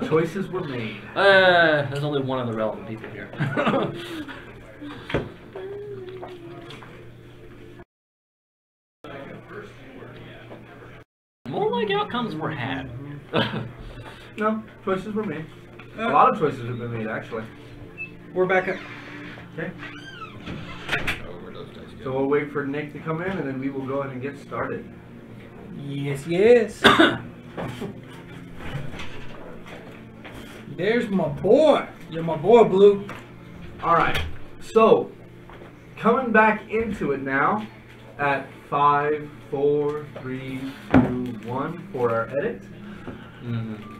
Choices were made. There's only one of the relevant people here. More like outcomes were had. No, choices were made. A lot of choices have been made, actually. We're back at... Okay. So we'll wait for Nick to come in, and then we will go ahead and get started. Yes, yes. There's my boy. You're my boy, Blue. All right. So, coming back into it now at 5, 4, 3, 2, 1 for our edit.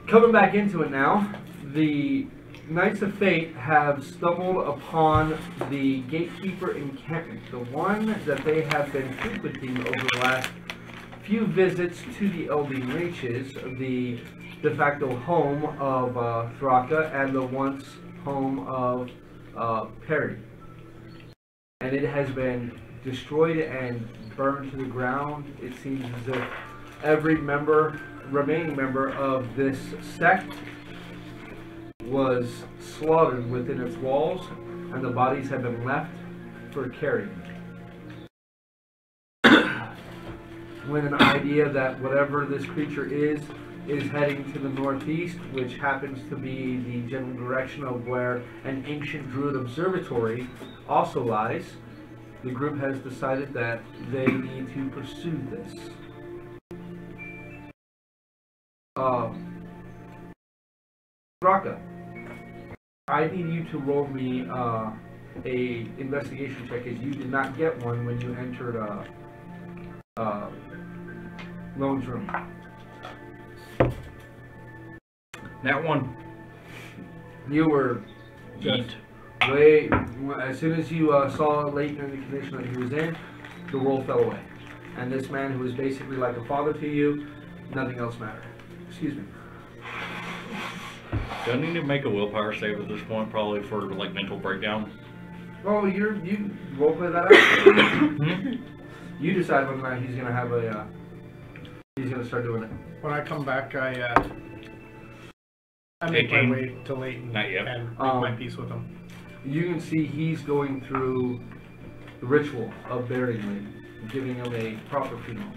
Coming back into it now, the Knights of Fate have stumbled upon the Gatekeeper encampment, the one that they have been frequenting over the last few visits to the Elding Reaches, the de facto home of Thraka and the once home of Perry. And it has been destroyed and burned to the ground. It seems as if every remaining member of this sect was slaughtered within its walls, and the bodies have been left for carrying. With an idea that whatever this creature is heading to the northeast, which happens to be the general direction of where an ancient druid observatory also lies, the group has decided that they need to pursue this. Thraka, I need you to roll me a investigation check, as you did not get one when you entered Lone's room. That one. You were just way, as soon as you saw Leighton in the condition that he was in, the roll fell away. And this man, who was basically like a father to you, nothing else mattered. Excuse me. Do I need to make a willpower save at this point, probably for like mental breakdown? Oh, you roleplay that out. You decide whether or not he's gonna have he's gonna start doing it. When I come back, I make my way to Leighton and make my peace with him. You can see he's going through the ritual of burying Leighton, giving him a proper funeral.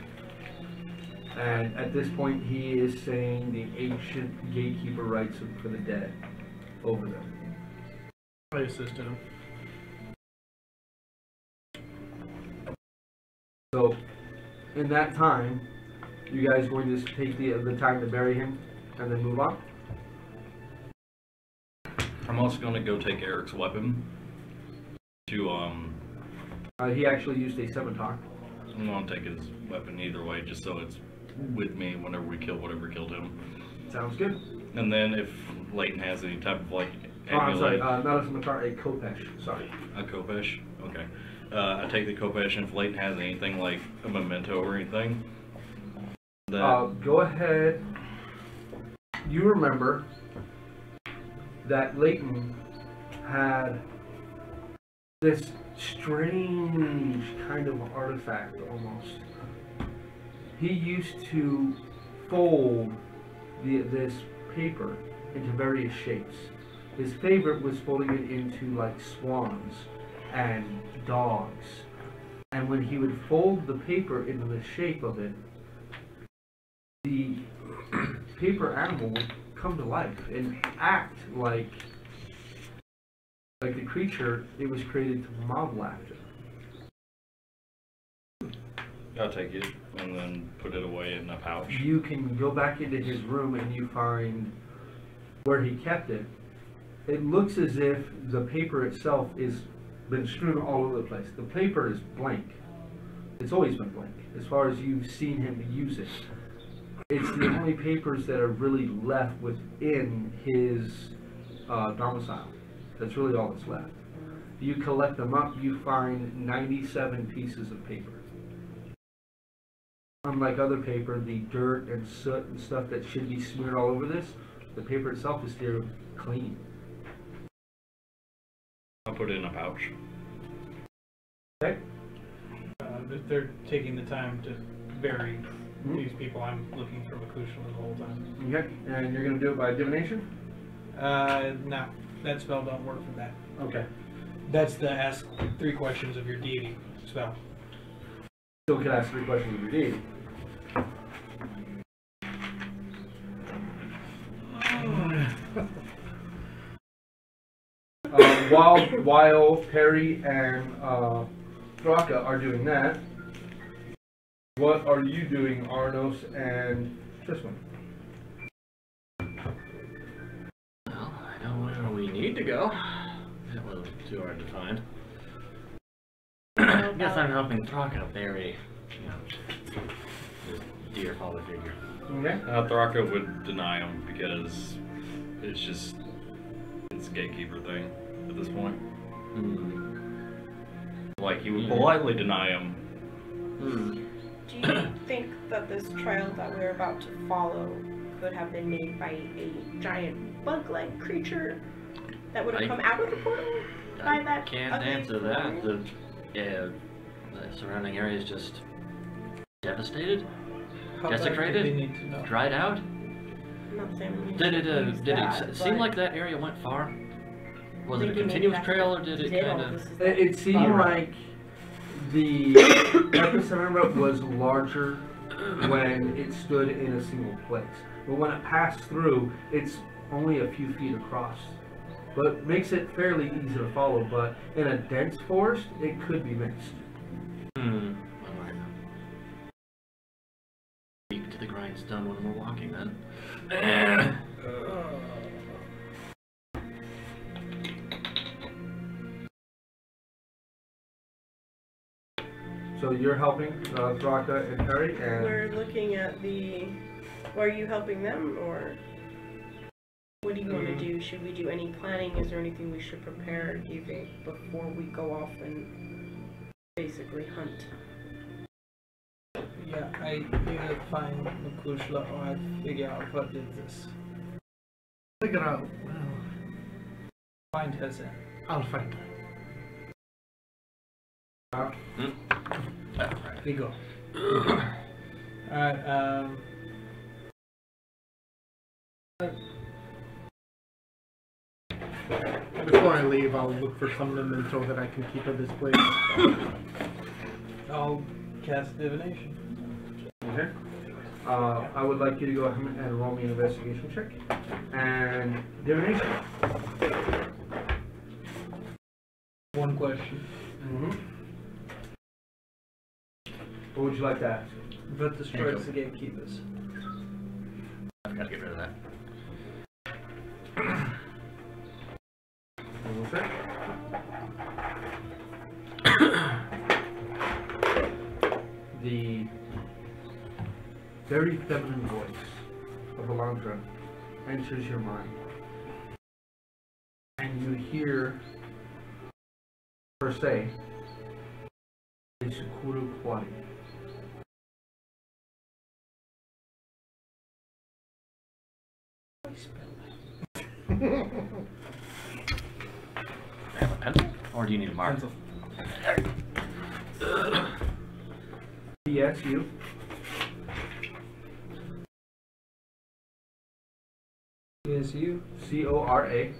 And at this point, he is saying the ancient gatekeeper rites for the dead over them. I assisted him. So, in that time, you guys going to take the time to bury him and then move on? I'm also going to go take Eric's weapon to, he actually used a scimitar. I'm going to take his weapon either way, just so it's with me whenever we kill whatever killed him. Sounds good. And then if Leighton has any type of like I'm sorry, amulet, not a scimitar, a khopesh. Sorry. a khopesh. Okay. I take the khopesh, and if Leighton has anything like a memento or anything, that go ahead. You remember that Leighton had this strange kind of artifact almost. He used to fold this paper into various shapes. His favorite was folding it into like swans and dogs. And when he would fold the paper into the shape of it, the paper animal would come to life and act like the creature it was created to mob laughter. I'll take it and then put it away in a pouch. You can go back into his room and you find where he kept it. It looks as if the paper itself is been strewn all over the place. The paper is blank. It's always been blank as far as you've seen him use it. It's the only papers that are really left within his domicile. That's really all that's left. You collect them up, you find 97 pieces of paper. Unlike other paper, the dirt and soot and stuff that should be smeared all over this, the paper itself is still clean. I'll put it in a pouch. Okay. If they're taking the time to bury these people. I'm looking for Makushla the whole time. Okay, and you're going to do it by divination? No. That spell don't work for that. Okay. That's the ask 3 questions of your deity spell. Still can ask 3 questions of your deity. While Perry and Thraka are doing that, what are you doing, Arnos and Tristan? Well, I know where we need to go. That wasn't too hard to find. I guess I'm helping Thraka bury, his dear father figure. Okay. Thraka would deny him because it's a gatekeeper thing at this point. Like, he would politely deny him. Do you think that this trail that we're about to follow could have been made by a giant bug-like creature that would have come out of the portal by that? I can't answer that. The surrounding area is just devastated, desecrated, dried out. I'm not saying Did it seem like that area went far? Was it a continuous trail, or did it kind of? It seemed like the epicenter was larger when it stood in a single place, but when it passed through, it's only a few feet across. But makes it fairly easy to follow. But in a dense forest, it could be mixed. Alright. Speak to the grindstone when we're walking, then. So you're helping Thraka and Perry, and we're looking at the. Are you helping them, or what do you want to do? Should we do any planning? Is there anything we should prepare, do you think, before we go off and basically hunt? Yeah, I either find Makushla or I figure out what did this. Figure out. Find her, sir. I'll find her. We go. Alright, Before I leave, I'll look for some memento that I can keep at this place. I'll cast divination. okay. I would like you to go ahead and roll me an investigation check and divination. 1 question. What would you like to ask? What destroys the gatekeepers? I've got to get rid of that. One sec. The very feminine voice of Elandra enters your mind, and you hear her say, "Isukuru Kwari." Have a pencil? Or do you need a marker? Yes, you. CSU. CORA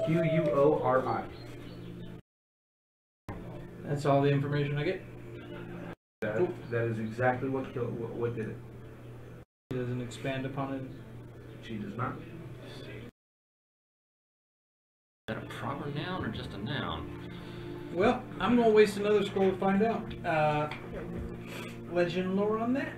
QUORI. That's all the information I get. That is exactly what did it. He doesn't expand upon it. She does not. Is that a proper noun or just a noun? Well, I'm gonna waste another scroll to find out. Legend lore on that.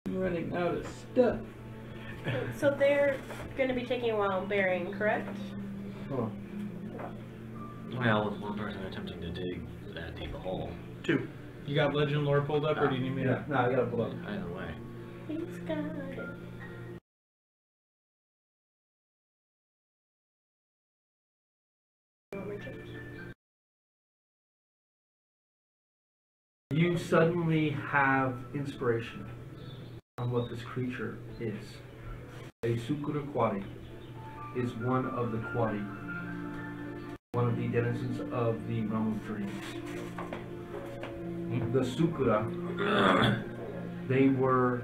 I'm running out of stuff. So they're going to be taking a while burying, correct? Oh. Well, with one person attempting to dig that deep a hole. 2. You got legend lore pulled up, or do you need me to? No, I gotta pull up. Either way. He's got it. You suddenly have inspiration on what this creature is. A Sukura Quadi is one of the Quadi, one of the denizens of the realm of dreams. The Sukura, they were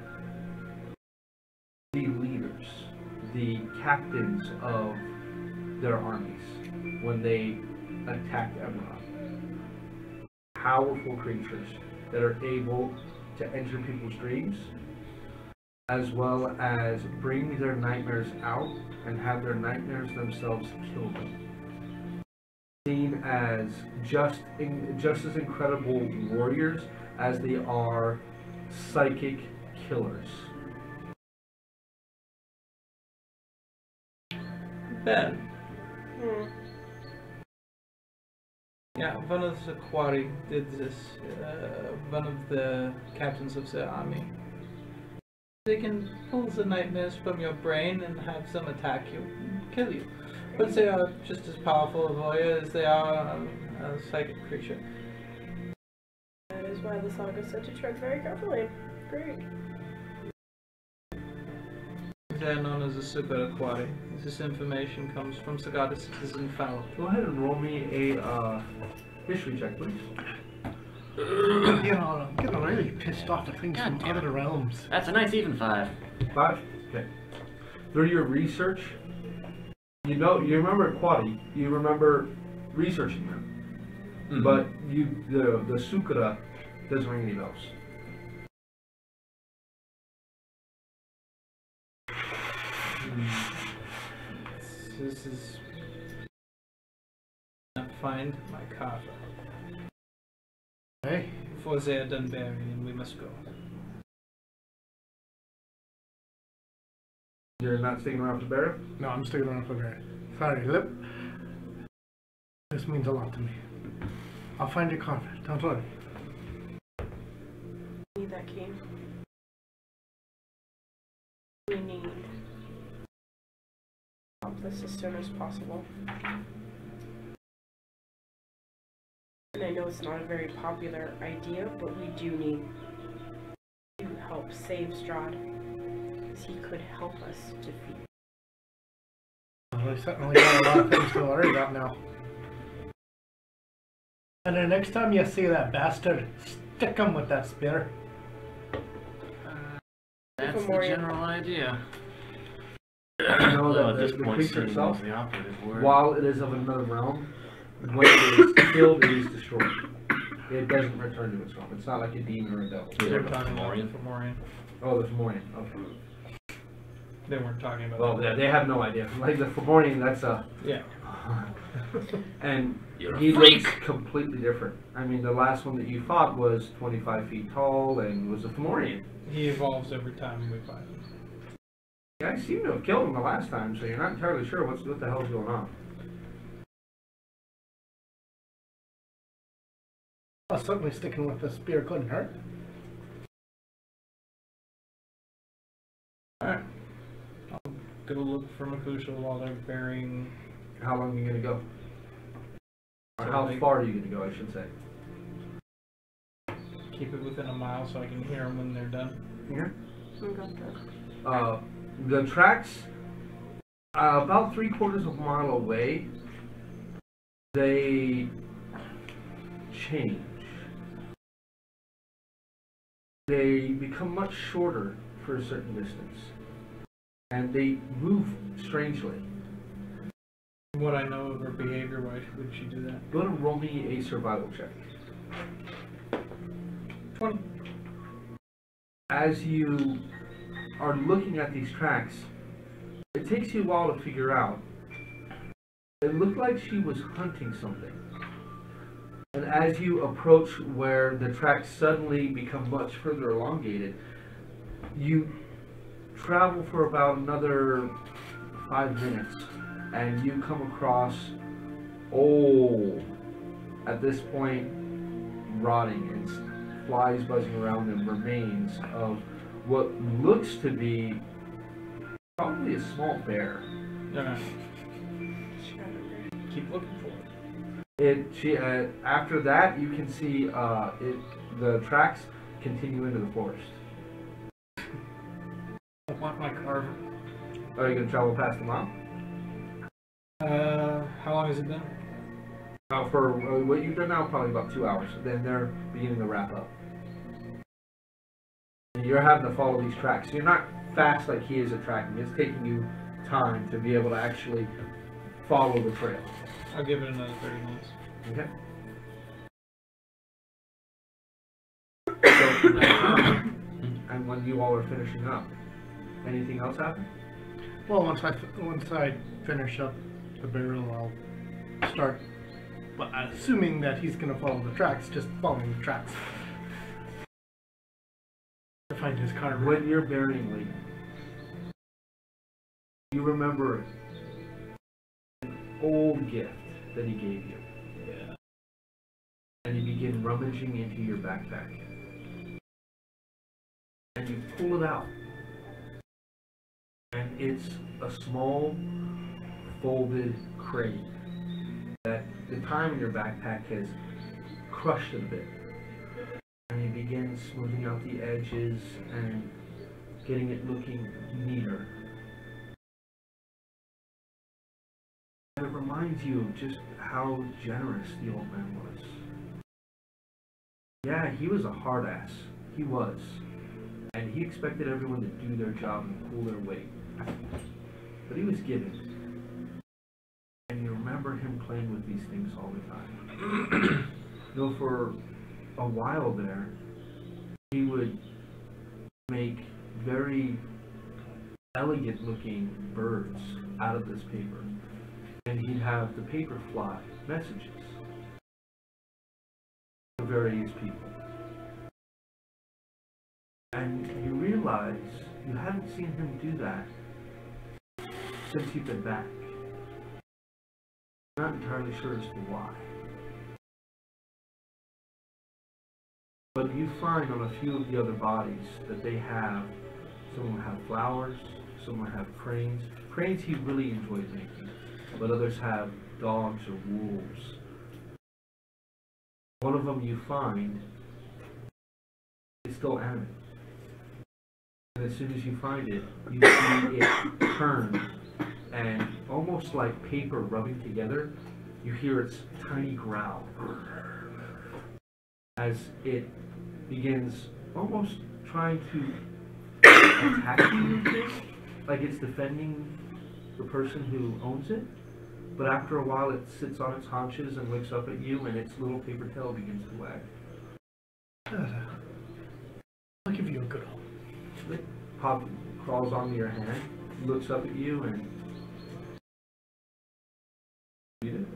the leaders, the captains of their armies when they attacked Emerald. Powerful creatures that are able to enter people's dreams, as well as bring their nightmares out and have their nightmares themselves kill them. Seen as just as incredible warriors as they are psychic killers. Ben. Yeah, one of the Quari did this. One of the captains of the army. They can pull the nightmares from your brain and have them attack you and kill you. But they are just as powerful a warrior as they are a psychic creature. That is why the saga said to tread very carefully. Great. They are known as the Super Quari. This information comes from the goddesses infallible. Go ahead and roll me a history check, please. You know, I'm getting really pissed off at things God from damn it. other realms. That's a nice even 5. 5? Okay. Through your research, you remember Quadi, you remember researching them, but the Sukura doesn't ring any bells. This is not find my carver. Hey? Before they are done burying, we must go. You're not sticking around for Barrow? No, I'm sticking around for that. Sorry, Lip. This means a lot to me. I'll find your carver. Don't worry. Need that key. We need help this as soon as possible. And I know it's not a very popular idea, but we do need to help save Strahd, because he could help us defeat. Well, we certainly got a lot of things to worry about now. And the next time you see that bastard, stick him with that spear. That's the general idea. You know Although that at this the point, creature seeing itself, was the operative word. while it is of another realm, when it is killed, it is destroyed. It doesn't return to its realm. It's not like a demon or a devil. Yeah. They're talking about the Fomorian. Oh, the Fomorian. Okay. They weren't talking about Well, that. they have no idea. Like the Fomorian, that's a... Yeah. And You're a he freak. looks completely different. I mean, the last one that you fought was 25 feet tall and was a Fomorian. He evolves every time we fight him. Yeah, I seem to have killed him the last time, so you're not entirely sure what the hell's going on. Well, certainly sticking with the spear couldn't hurt. Alright. I'll go look for Makusha while they're burying. How long are you going to go? Or So how they- far are you going to go, I should say. Keep it within a mile so I can hear them when they're done. Okay. The tracks, about 3/4 of a mile away, they change. They become much shorter for a certain distance. And they move strangely. What I know of her behavior, why would she do that? Go ahead and roll me a survival check. 20. As you are looking at these tracks, it takes you a while to figure out. It looked like she was hunting something. And as you approach where the tracks suddenly become much further elongated, you travel for about another 5 minutes and you come across at this point, rotting and flies buzzing around them, remains of what looks to be probably a small bear. Alright. Keep looking for it. After that, you can see the tracks continue into the forest. I want my carver. Are you going to travel past the mile? How long has it been? For what you've done now, probably about 2 hours. Then they're beginning to wrap up. And you're having to follow these tracks. So you're not fast like he is at tracking. It's taking you time to be able to actually follow the trail. I'll give it another 30 minutes. Okay. So from that time, and when you all are finishing up, anything else happen? Well, once I finish up the barrel, I'll start. Well, assuming that he's going to follow the tracks, just following the tracks to find his car. When you're burying Lee, you remember an old gift that he gave you. Yeah. And you begin rummaging into your backpack. And you pull it out. And it's a small folded crate that the time in your backpack has crushed it a bit. And you begin smoothing out the edges and getting it looking neater. And it reminds you of just how generous the old man was. Yeah, he was a hard ass. He was. And he expected everyone to do their job and pull their weight. But he was giving. And you remember him playing with these things all the time. You know, for a while there, he would make very elegant looking birds out of this paper. And he'd have the paper fly messages to various people. And you realize you haven't seen him do that since you've been back. Not entirely sure as to why. But you find on a few of the other bodies that they have, some will have flowers, some will have cranes. Cranes he really enjoyed making, but others have dogs or wolves. One of them you find is still animate. And as soon as you find it, you see it turn, and almost like paper rubbing together, you hear its tiny growl as it begins almost trying to attack you, like it's defending the person who owns it. But after a while, it sits on its haunches and looks up at you, and its little paper tail begins to wag. I'll give you a good home. It crawls onto your hand, looks up at you, and eat it.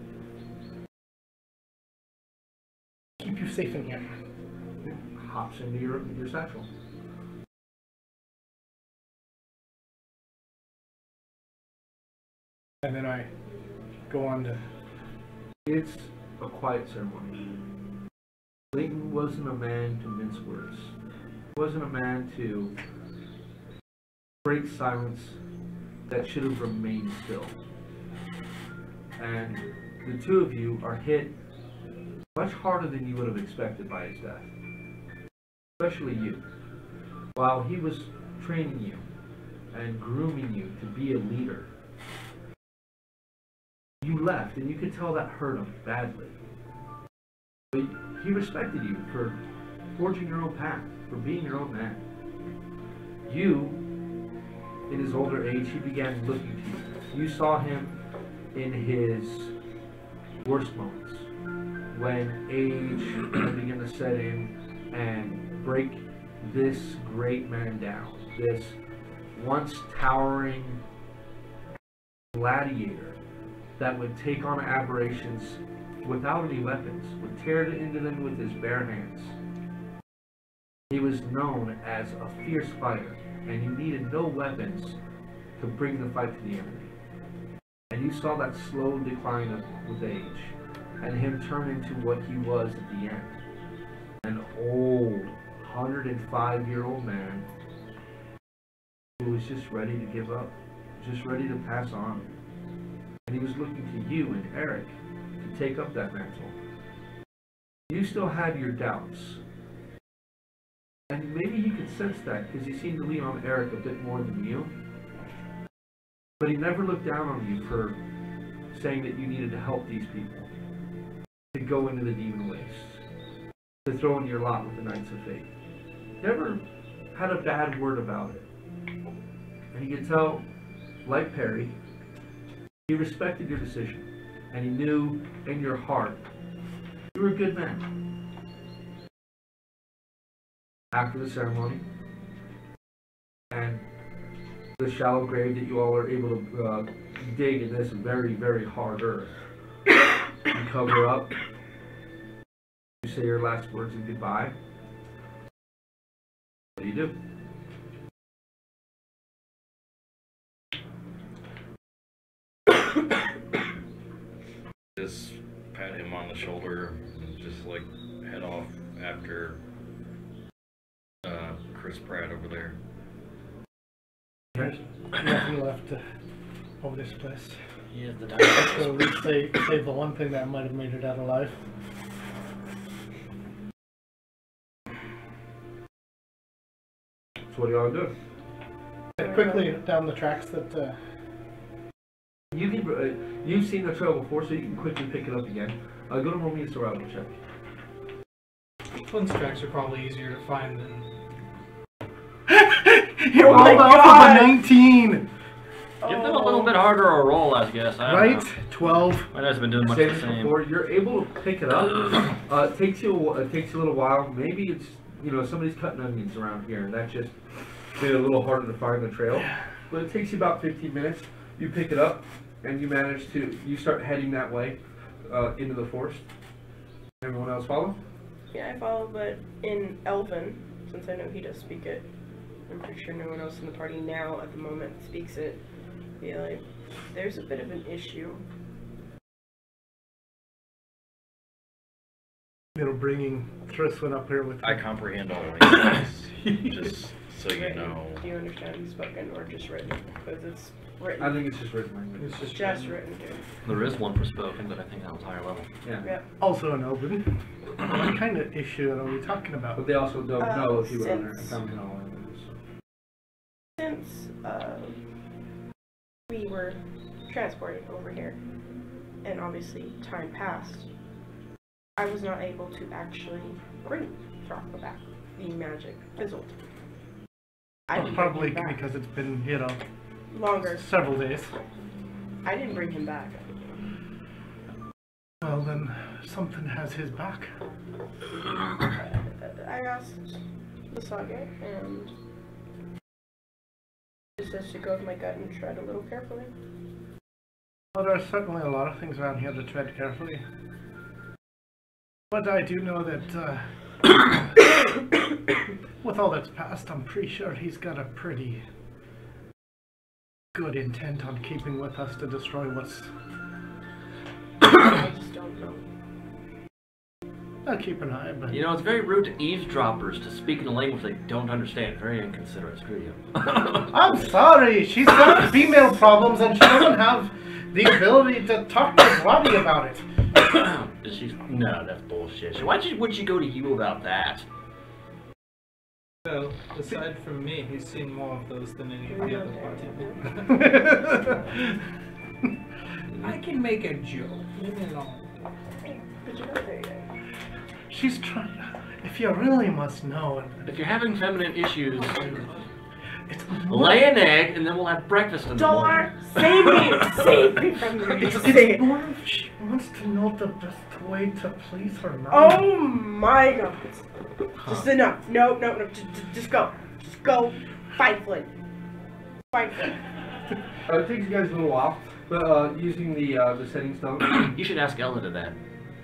Keep you safe in here. It hops into your satchel. And then I go on to... It's a quiet ceremony. Clayton wasn't a man to mince words. He wasn't a man to break silence that should have remained still. And the two of you are hit much harder than you would have expected by his death. Especially you. While he was training you and grooming you to be a leader, you left, and you could tell that hurt him badly. But he respected you for forging your own path, for being your own man. You, in his older age, he began looking to you. You saw him in his worst moments, when age began to set in and break this great man down, this once towering gladiator that would take on aberrations without any weapons, would tear into them with his bare hands. He was known as a fierce fighter, and you needed no weapons to bring the fight to the enemy. And you saw that slow decline with age, and him turn into what he was at the end. An old, 105-year-old man who was just ready to give up, just ready to pass on. And he was looking to you and Eric to take up that mantle. You still had your doubts. And maybe he could sense that because he seemed to lean on Eric a bit more than you. But he never looked down on you for saying that you needed to help these people, to go into the demon wastes, to throw in your lot with the Knights of Fate. Never had a bad word about it. And you could tell, like Perry, he respected your decision. And he knew in your heart you were a good man. After the ceremony, and the shallow grave that you all are able to dig in this very, very hard earth, you cover up, you say your last words of goodbye. What do you do? Just pat him on the shoulder and just like head off after Chris Pratt over there. There's nothing left of this place. He is the So we save the one thing that might have made it out alive. So what do y'all do? Quickly down the tracks that. You can, you've seen the trail before, so you can quickly pick it up again. Go to roll me a survival check. Twins tracks are probably easier to find than. He rolled off of a 19! Give them a little bit harder a roll, I guess. I don't know. 12. My guys have been doing much the same. Before, you're able to pick it up. It takes you a little while. Maybe it's, somebody's cutting onions around here, and that just made it a little harder to find the trail. But it takes you about 15 minutes. You pick it up, and you start heading that way into the forest. Everyone else follow? Yeah, I follow, but in Elven, since I know he does speak it. I'm pretty sure no one else in the party now at the moment speaks it. Be like, there's a bit of an issue. Bringing Triswin up here with. I comprehend all languages, just so you Written. know. Do you understand spoken or just written? Because it's written. I think it's just written language. It's just written, dude. There is one for spoken, but I think that was higher level. Yeah. Yep. Also an open. What kind of issue are we talking about? But they also don't know if you were under since- coming all languages. Since we were transported over here, and obviously time passed, I was not able to actually bring Throckmorton back. The magic fizzled. I didn't bring Probably him back. because it's been, Longer. several days. I didn't bring him back. Well, then something has his back. I asked the Saga, and he says to go with my gut and tread a little carefully. Well, there are certainly a lot of things around here to tread carefully. But I do know that, with all that's passed, I'm pretty sure he's got a pretty good intent on keeping with us to destroy what's... I just don't know. I'll keep an eye, but... It's very rude to eavesdroppers to speak in a language they don't understand. Very inconsiderate. Screw you. I'm sorry, she's got female problems and she doesn't have the ability to talk to Roddy about it. Is she? No, that's bullshit. Why would she go to you about that? Well, aside from me, he's seen more of those than any of the other party members. I can make a joke. Leave me alone. But you're not there yet. She's trying... If you really must know... If you're having feminine issues, It's lay an egg and then we'll have breakfast in the morning. Door! Save me! Save me from the It's more of she wants to know the best way to please her now. Oh my god. Just enough. No. Just go. Just go. Fight Flynn. Fight Flynn. It takes you guys a little while, but using the setting stone, You should ask Ella to that.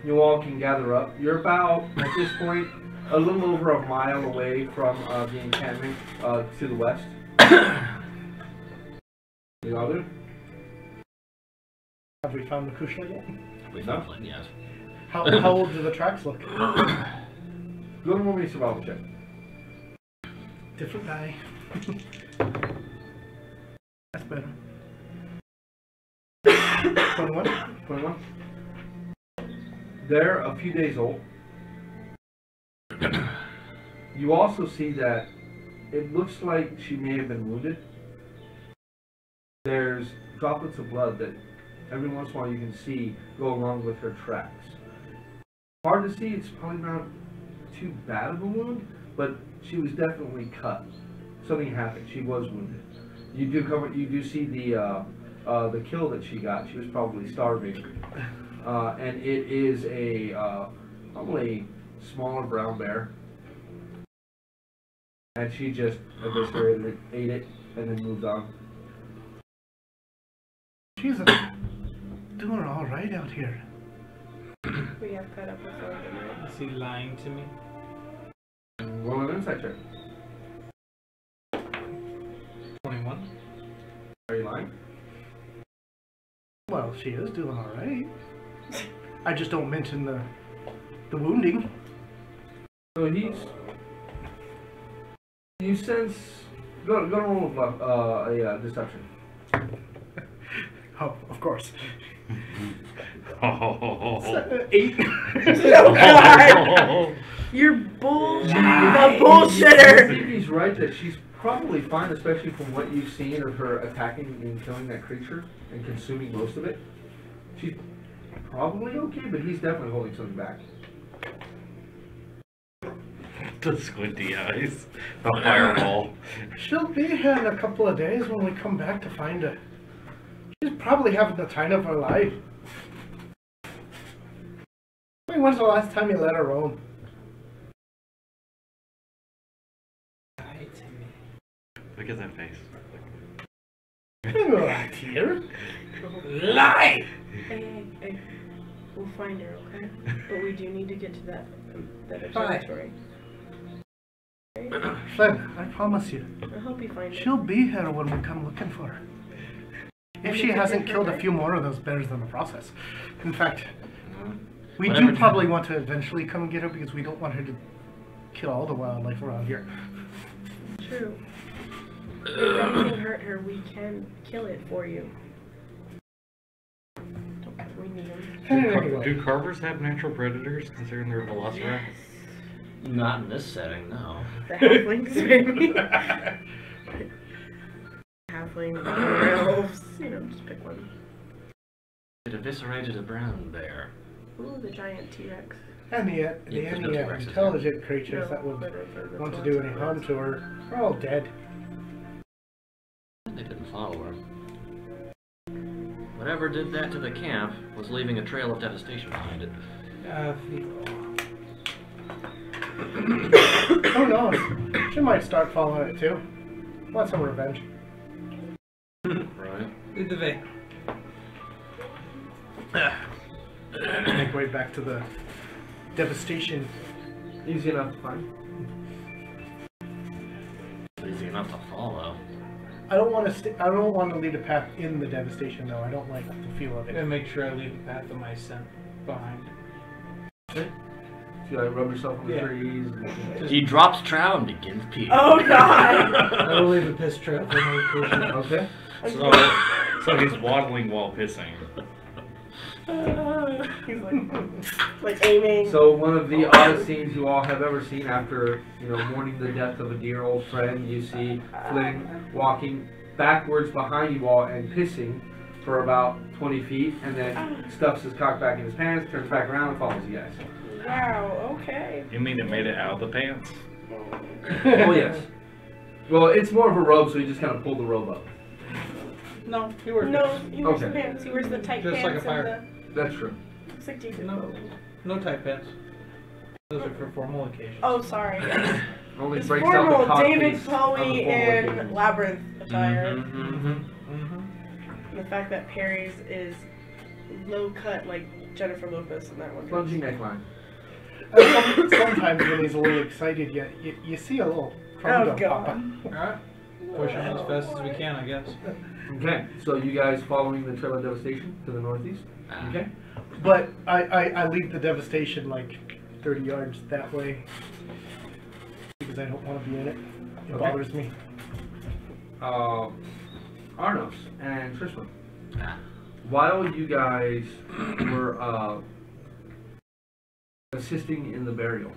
you all can gather up. You're about, at this point, a little over a mile away from the encampment to the west. You all do? Have we found the Kushla yet? We found Flynn, yes. How old do the tracks look? Go to me survival check. Different guy. That's better. 21? 21. They're a few days old. You also see that it looks like she may have been wounded. There's droplets of blood that every once in a while you can see go along with her tracks. Hard to see, it's probably not too bad of a wound, but she was definitely cut. Something happened, she was wounded. You do see the kill that she got. She was probably starving. And it is probably smaller brown bear. And she just eviscerated it, ate it, and then moved on. She's doing all right out here. We have cut up with her. Is he lying to me? Roll an insight check. 21. Are you lying? Well, she is doing all right. I just don't mention the wounding. So you sense. Go roll a deception. Oh, of course. Oh. 8. Oh God! You're the bullshitter! He's right that she's probably fine, especially from what you've seen of her attacking and killing that creature and consuming most of it. She's probably okay, but he's definitely holding something back. The squinty eyes. The fireball. She'll be here in a couple of days when we come back to find her. She's probably having the time of her life. When's the last time you let her roam? Lie to me. Look at that face. Right here. Lie! Hey. We'll find her, okay? But we do need to get to that observatory. Flynn, I promise you, I hope you find her. she'll be here when we come looking for her. If she hasn't killed a few more of those bears in the process. In fact, we do probably want to eventually come and get her because we don't want her to kill all the wildlife around here. True. If anything hurt her, we can kill it for you. We need them. Do carvers have natural predators considering they're velociraptor? Yes. Not in this setting, no. The halflings, maybe. Halflings, elves, just pick one. It eviscerated a brown bear. Ooh, the giant T-Rex. And the there's no any T-Rexes intelligent creatures No, that would but want to do any harm to her are all dead. They didn't follow her. Whatever did that to the camp was leaving a trail of devastation behind it. Who knows? She might start following it too. Want some revenge. Right. Lead the way. Make way back to the devastation. Easy enough to find. Easy enough to follow. I don't want to. I don't want to lead a path in the devastation though. I don't like the feel of I'm gonna it. make sure I leave the path of my scent behind. Okay. So you rub yourself on the Yeah. trees. And He drops trow and begins peeing. Oh God! I will leave a piss trail for my location. Okay. So he's waddling while pissing. He's like aiming. So one of the oddest scenes you all have ever seen after, mourning the death of a dear old friend, you see Flynn walking backwards behind you all and pissing for about 20 feet, and then stuffs his cock back in his pants, turns back around and follows you guys. Wow. Okay. You mean it made it out of the pants? Oh yes. Well, it's more of a robe, so he just kind of pulled the robe up. No, he wears No, he wears the Okay. pants. He wears the tight Just like pants a fire. That's true. and the. Looks like David No. Bowie. no tight pants. Those are for formal occasions. Oh, sorry. Only It's breaks out the formal. cock David piece on the Bowie formal in occasion. Labyrinth attire. Mm-hmm. And the fact that Perry's is low cut like Jennifer Lopez in that one. Plunging neckline. Sometimes when he's a little excited, you see a little crumb Oh, pop up. God. Alright. Push him as fast as we can, I guess. Okay, so you guys following the Trail of Devastation to the northeast? Okay. But I leave the devastation like 30 yards that way because I don't want to be in it. It Okay. bothers me. Arnos and Trishman, Ah. while you guys were assisting in the burial,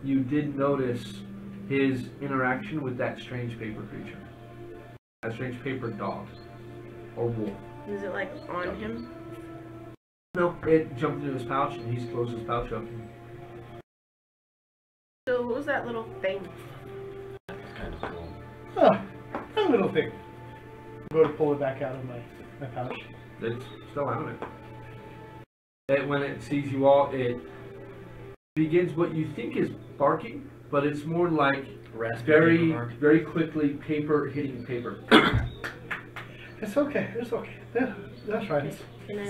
you did notice his interaction with that strange paper creature. That strange paper dog. or wolf. Is it like on him? No, it jumped into his pouch and he's closed his pouch up. So what was that little thing? That's kind of cool. Oh, a little thing. Go to pull it back out of my pouch. It's still out of it. When it sees you all, it begins what you think is barking, but it's more like very quickly paper hitting paper. It's okay. It's okay. Yeah, that's right.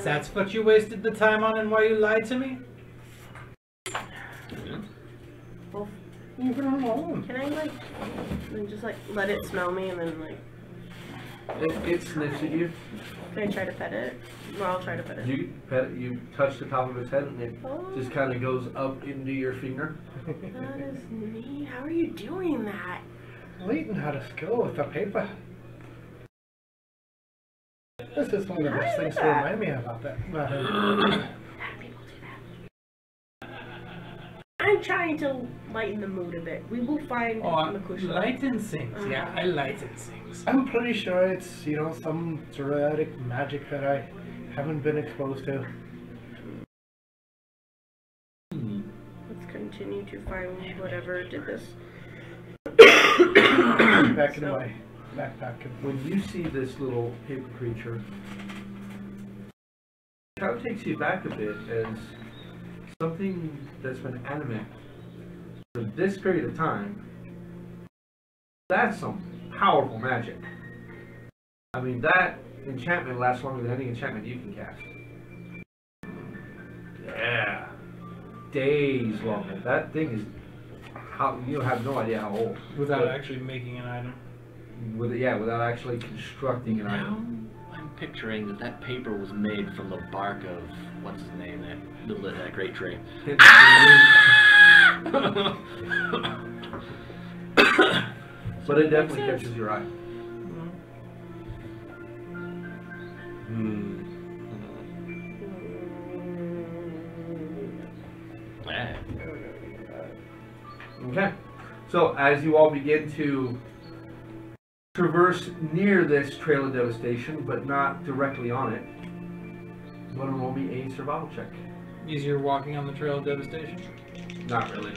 That's what you wasted the time on and why you lied to me? Well, Leave it alone. can I like just like let it smell me and then like It sniffs at you. can I try to pet it? Well, I'll try to pet it. You pet it, you touch the top of its head and it just kind of goes up into your finger. That is neat. How are you doing that? Leighton had a skill with the paper. This is one of the best things to remind me about that. How do people do that? I'm trying to lighten the mood a bit. We will find Makusha. Lighten things. Yeah, I lighten things. I'm pretty sure it's, you know, some dramatic magic that I haven't been exposed to. Let's continue to find whatever did this. Back in my backpack. When you see this little paper creature, it kind of takes you back a bit as something that's been animate for this period of time. That's some powerful magic. I mean, that enchantment lasts longer than any enchantment you can cast. Yeah. Days longer. That thing is, you have no idea how old. Without actually making an item. Without actually constructing an item. I'm picturing that paper was made from the bark of, what's his name, that great tree. But it definitely catches your eye. Okay, so as you all begin to traverse near this trail of devastation, but not directly on it, you want to roll me a survival check. Easier walking on the trail of devastation? Not really.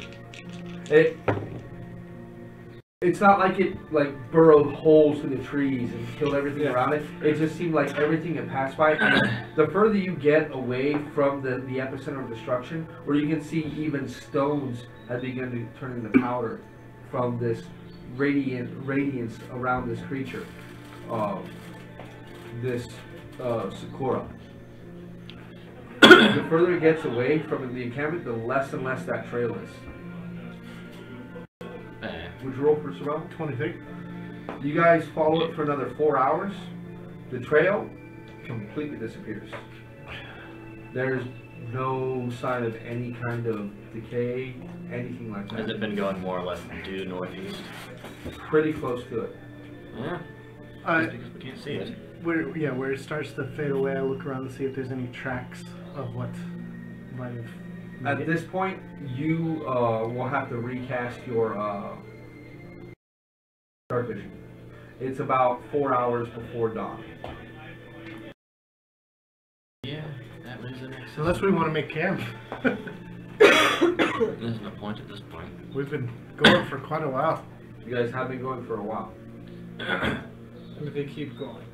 It's not like it burrowed holes through the trees and killed everything around it. It just seemed like everything had passed by. And the further you get away from the epicenter of destruction, where you can see even stones had begun to turn into powder from this radiance around this creature, this Sakura. The further it gets away from the encampment, the less and less that trail is. Would you roll for survival? 23. You guys follow it for another 4 hours. The trail completely disappears. There's no sign of any kind of decay, anything like that. Has it been going more or less due northeast? Pretty close to it. Yeah. Just because we can't see it. Where it starts to fade away, I look around to see if there's any tracks of what might have made At this point, you will have to recast your dark vision. It's about 4 hours before dawn. Yeah, that makes sense. Unless we want to make camp. There's no point at this point. We've been going for quite a while. You guys have been going for a while. And if they keep going.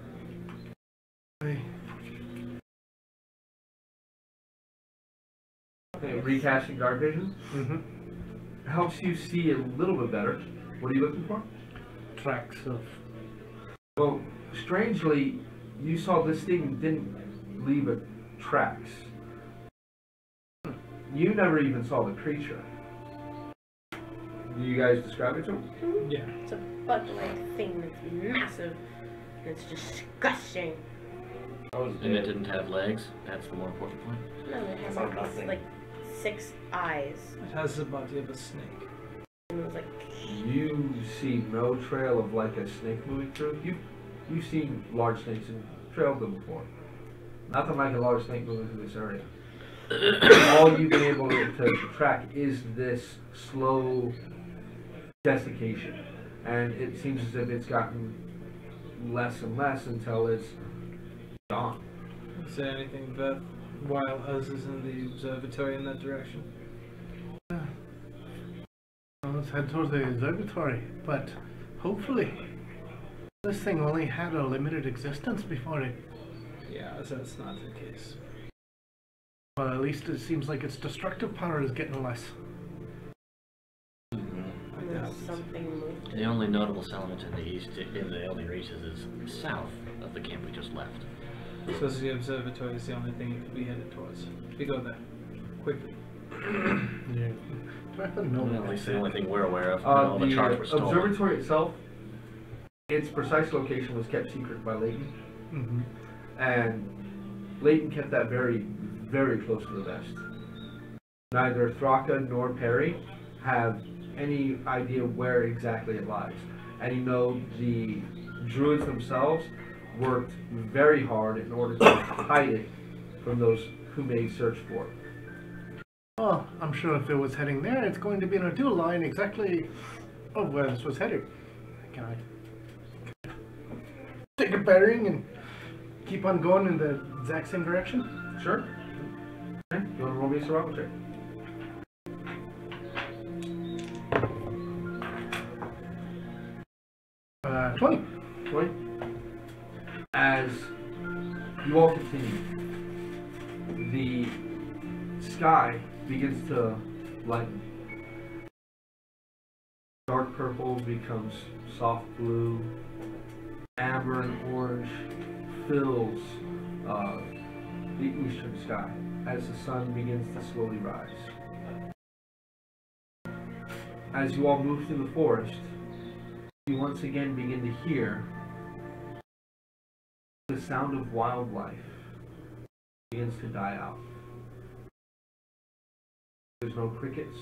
Okay, recasting dark vision helps you see a little bit better. What are you looking for? Tracks of... Well, strangely, you saw this thing didn't leave tracks. You never even saw the creature. Do you guys describe it to him? Yeah. It's a bug-like thing that's massive. And it's disgusting. And it didn't have legs. That's the more important point. No, it has like 6 eyes. It has the body of a snake. And it was like... You see no trail of like a snake moving through. You've seen large snakes and trailed them before. Nothing like a large snake moving through this area. All you've been able to track is this slow desiccation. And it seems as if it's gotten less and less until it's gone. Is there anything that while us is in the observatory in that direction? Well, let's head towards the observatory, but hopefully this thing only had a limited existence before it. Yeah, that's not the case. Well, at least it seems like its destructive power is getting less. Unless something moved. The only notable settlement in the east, in the Elden Reaches, is south of the camp we just left. So the observatory is the only thing you could be headed towards. We go there. Quickly. Yeah. Do I have a note? Well, at least the only thing we're aware of. The the charts were stolen. observatory itself, its precise location was kept secret by Leighton. Mm-hmm. And Leighton kept that very, very close to the vest. Neither Thraka nor Perry have any idea where exactly it lies. And you know the druids themselves worked very hard in order to hide it from those who may search for it. Well, I'm sure if it was heading there, it's going to be in a dual line exactly of where this was heading. Can I take a bearing and keep on going in the exact same direction? Sure. Okay. You want to roll me a survival check? Uh, 20. 20. As you all continue, the sky begins to lighten. Dark purple becomes soft blue. Amber and orange fills the eastern sky as the sun begins to slowly rise. As you all move through the forest, you once again begin to hear the sound of wildlife begins to die out. There's no crickets,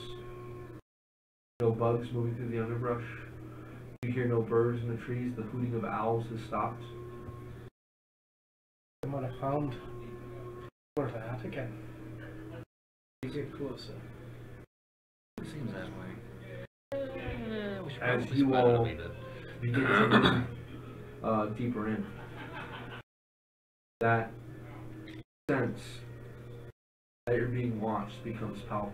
no bugs moving through the underbrush. You hear no birds in the trees. The hooting of owls has stopped. I might have found where's that again. You get closer. It seems that way. We should As probably you spread it a all wee bit. begin to move deeper in, that sense that you're being watched becomes palpable.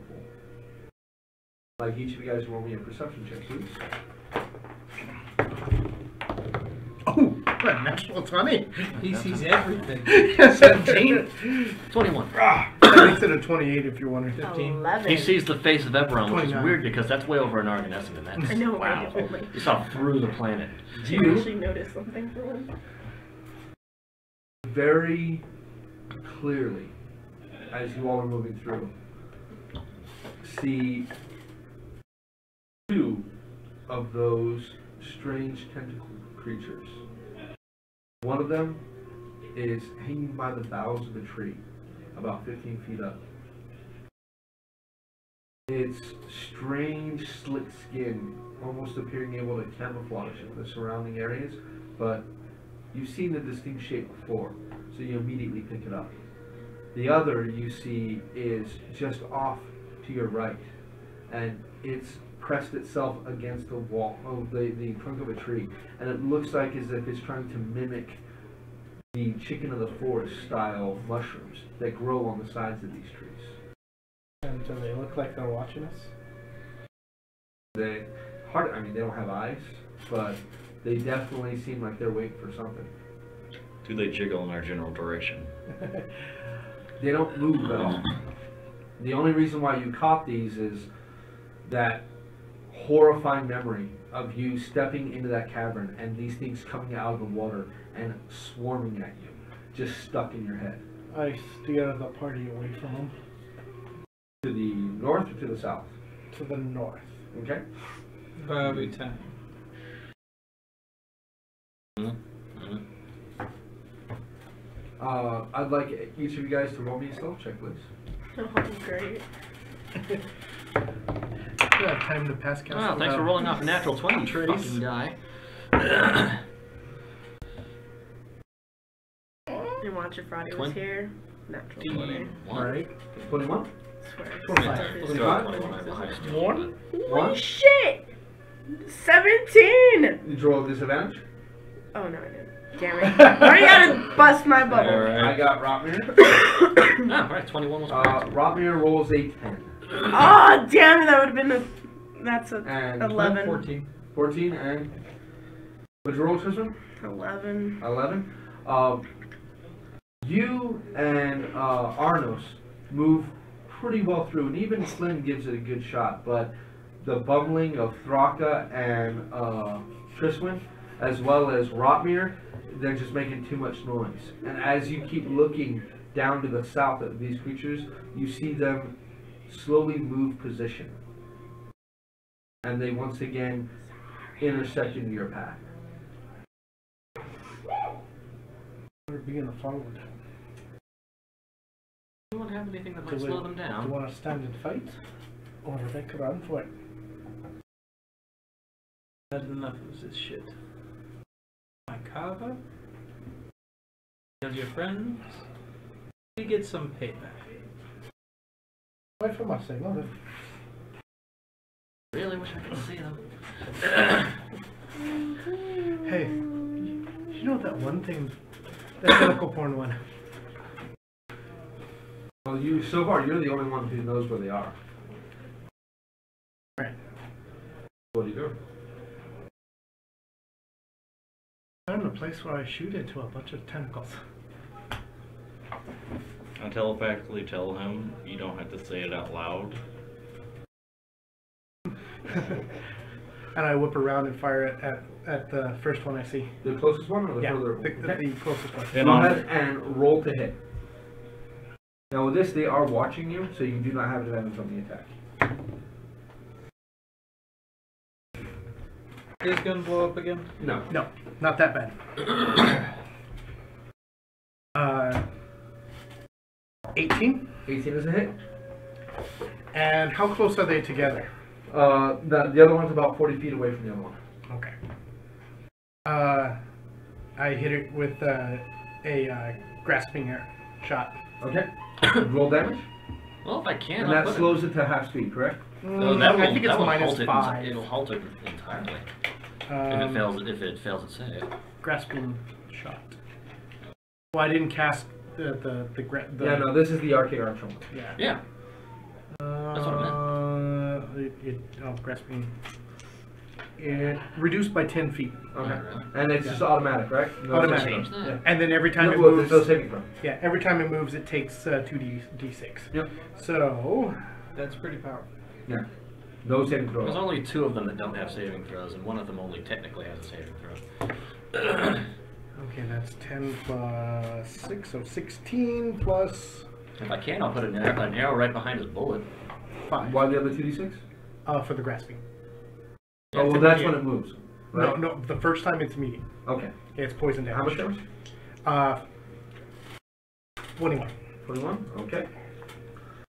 Like each of you guys roll me a perception check, please. Oh, a natural 20. He sees everything. 17. 21. That makes it a 28 if you're wondering. 15. 11. He sees the face of Eberron, which is 29. weird because that's way over in Argonesson, and that's I know, wow. right? Like, You saw through the planet. do you actually notice something for once? Very clearly, as you all are moving through, see two of those strange tentacle creatures. One of them is hanging by the boughs of a tree, about 15 feet up. Its strange, slick skin almost appearing able to camouflage in the surrounding areas, but you've seen the distinct shape before, so you immediately pick it up. The other you see is just off to your right, and it's pressed itself against the wall of the trunk of a tree, and it looks like as if it's trying to mimic the chicken of the forest style mushrooms that grow on the sides of these trees. And do they look like they're watching us? They don't have eyes, but they definitely seem like they're waiting for something. Do they jiggle in our general direction? They don't move at all. The only reason why you caught these is that horrifying memory of you stepping into that cavern and these things coming out of the water and swarming at you, just stuck in your head. I steer the party away from them. To the north or to the south? To the north. Okay. Probably 10. I'd like each of you guys to roll me a stealth check, please. Oh, great. You have time to pass cast. Wow, thanks for rolling off a natural 20, Trace. fucking guy. And watch if Roddy was here. Natural 20. Right. 21? Swear. 25. Let's go with 21. I have the highest skill, One? Holy shit! 17! Did you roll a disadvantage? Oh, no, I didn't. damn it. Why you gotta bust my bubble? Alright. I got Rotmir. Ah, right, 21 was correct. Rotmir rolls a 10. Oh, damn it, that would have been a... That's a And 11. 14. 14 and... What'd you roll, Tristan? 11. 11. You and Arnos move pretty well through, and even Flynn gives it a good shot, but the bumbling of Thraka and Triswin, as well as Rotmir, they're just making too much noise. And as you keep looking down to the south at these creatures, you see them slowly move position. And they once again intersect into your path. We're being followed. Anyone have anything that might Do slow them Do down? you want to stand and fight? Or they could run for it? Had enough of this shit. My carver? Kill your friends? You get some payback. Wait for my signal. Really wish I could see them. Hey, you know that one thing, that tentacle porn one? Well, so far, you're the only one who knows where they are. Right. What do you do? I'm in a place where I shoot into a bunch of tentacles. I telepathically tell him you don't have to say it out loud. And I whip around and fire it at the first one I see. The closest one or the Yeah, further? the closest one. And Go on- ahead and roll to hit. Now with this, they are watching you, so you do not have advantage on the attack. Is gonna blow up again? No. No, not that bad. 18? 18 is a hit. And how close are they together? The other one's about 40 feet away from the other one. Okay. I hit it with a grasping shot. Okay. Roll damage. Well, if I can, And I'll that put slows it to half speed, correct? No, that will, I think it's that will minus halt it, 5. It'll halt it entirely. If it fails its save. Grasping shot. Well, I didn't cast the Yeah, no, this is the arcade archer one. Yeah. Yeah. That's what I Grasping. It reduced by 10 feet. Okay. Alright. And it's just automatic, right? No Automatic. Change that. Yeah. And then every time No, it well, moves, there's no saving throw. yeah, every time it moves, it takes 2d6. Yep. So That's pretty powerful. Yeah. No saving There's throw. only 2 of them that don't have saving throws, and one of them only technically has a saving throw. okay, that's 10 plus 6, so 16 plus If I can, I'll put an arrow right behind his bullet. 5. Why the other 2d6? For the grasping. Oh, well, that's when it moves. No, Right? no, the first time it's immediate. Okay. It's poison How much damage. damage? 21. 21? Okay.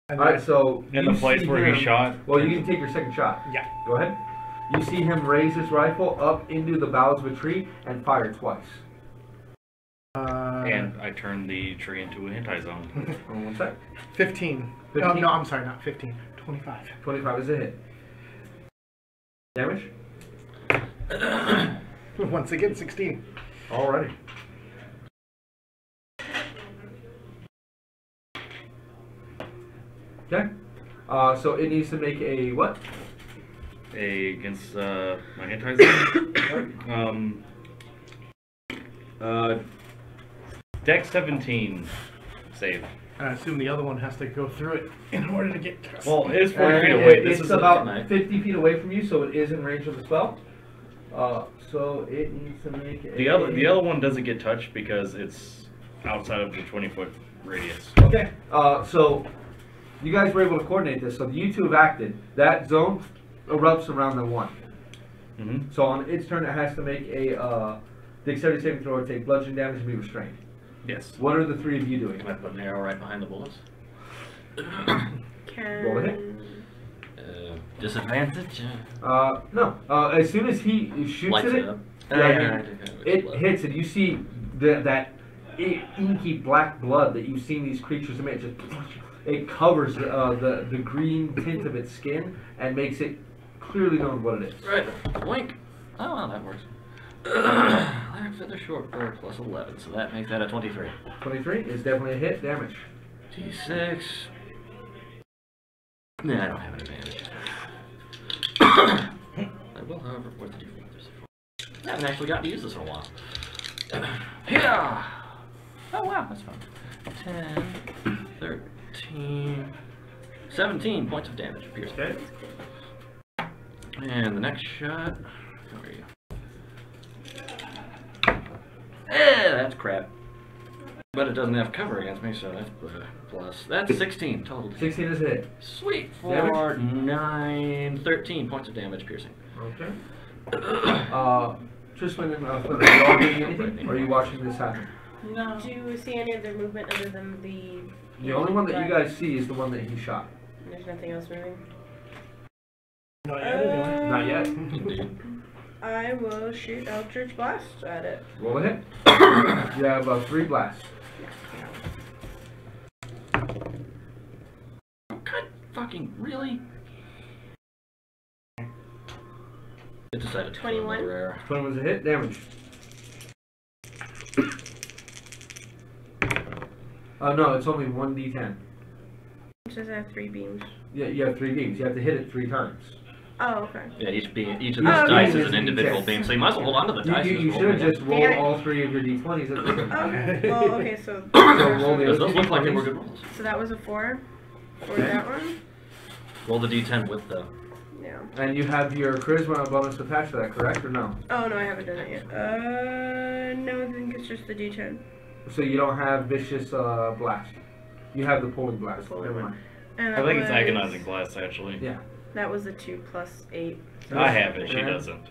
And Alright, then- so. In you the place see where him- he shot. Well, you can take your second shot. Yeah. Go ahead. You see him raise his rifle up into the boughs of a tree and fire twice. And I turned the tree into a hentai zone. Hold on one sec. 15. 15? No, I'm sorry, not 15. 25. 25 is a hit. Damage? Once again, 16. Alrighty. Okay. So it needs to make a what? Against my hentai zone. Dex 17 save. I assume the other one has to go through it in order to get to us. Well, it's 40 And feet away. This it's is about a- 50 feet away from you, so it is in range of the spell. So it needs to make a... the other one doesn't get touched because it's outside of the 20-foot radius. Okay. So you guys were able to coordinate this. So you two have acted. That zone erupts around the one. Mm-hmm. So on its turn, it has to make a dexterity saving throw or take bludgeoning damage and be restrained. Yes. What are the three of you doing? Can I put an arrow right behind the bullets? Roll a hit. Disadvantage? No. As soon as he shoots Lights at it it, up. it hits it. You see that inky black blood that you've seen these creatures emit. Just it covers the green tint of its skin and makes it clearly known what it is. Right. Wink. Oh, well, that works. Larynx feather short bird plus 11, so that makes that a 23. 23 is definitely a hit. Damage. D6. Nah, I don't have an advantage. I will, however, where's the D4? I haven't actually gotten to use this in a while. Yeah! Oh wow, that's fun. 10, 13, 17 points of damage. Pierce. Okay. And the next shot. Where are you? That's crap. But it doesn't have cover against me, so that's plus. That's 16 total. 16 is a hit. Sweet. For Damage? 13 points of damage piercing. Okay. Tristan and Flynn, are you all doing anything? Or are you watching this happen? No. Do you see any other movement other than the... The only one that you guys see is the one that he shot. There's nothing else moving? Not yet, anyway. Not yet. Indeed. I will shoot Eldritch Blast at it. Roll a hit. You have 3 blasts. God fucking really? It decided to 21. 20 was a hit. Damage. No, it's only 1d10. It says I have 3 beams. Yeah, you have 3 beams. You have to hit it 3 times. Oh, okay. Yeah, each of these Oh, dice okay. is an individual beam, so you might as well hold on to the dice. You should have just rolled all 3 of your d20s at the same time. Okay. Well, okay, so... So roll the Because other those look like they were d20s. good rolls. So that was a 4 for Okay. that one? Roll the d10 with the... Yeah. And you have your charisma bonus attached to that, correct, or no? Oh, no, I haven't done it yet. No, I think it's just the D10. So you don't have vicious blast. You have the pulling blast. The pulling Never one. mind. And I think it's that was- agonizing blast actually. Yeah. That was a 2 plus 8. I have it, she Okay. doesn't.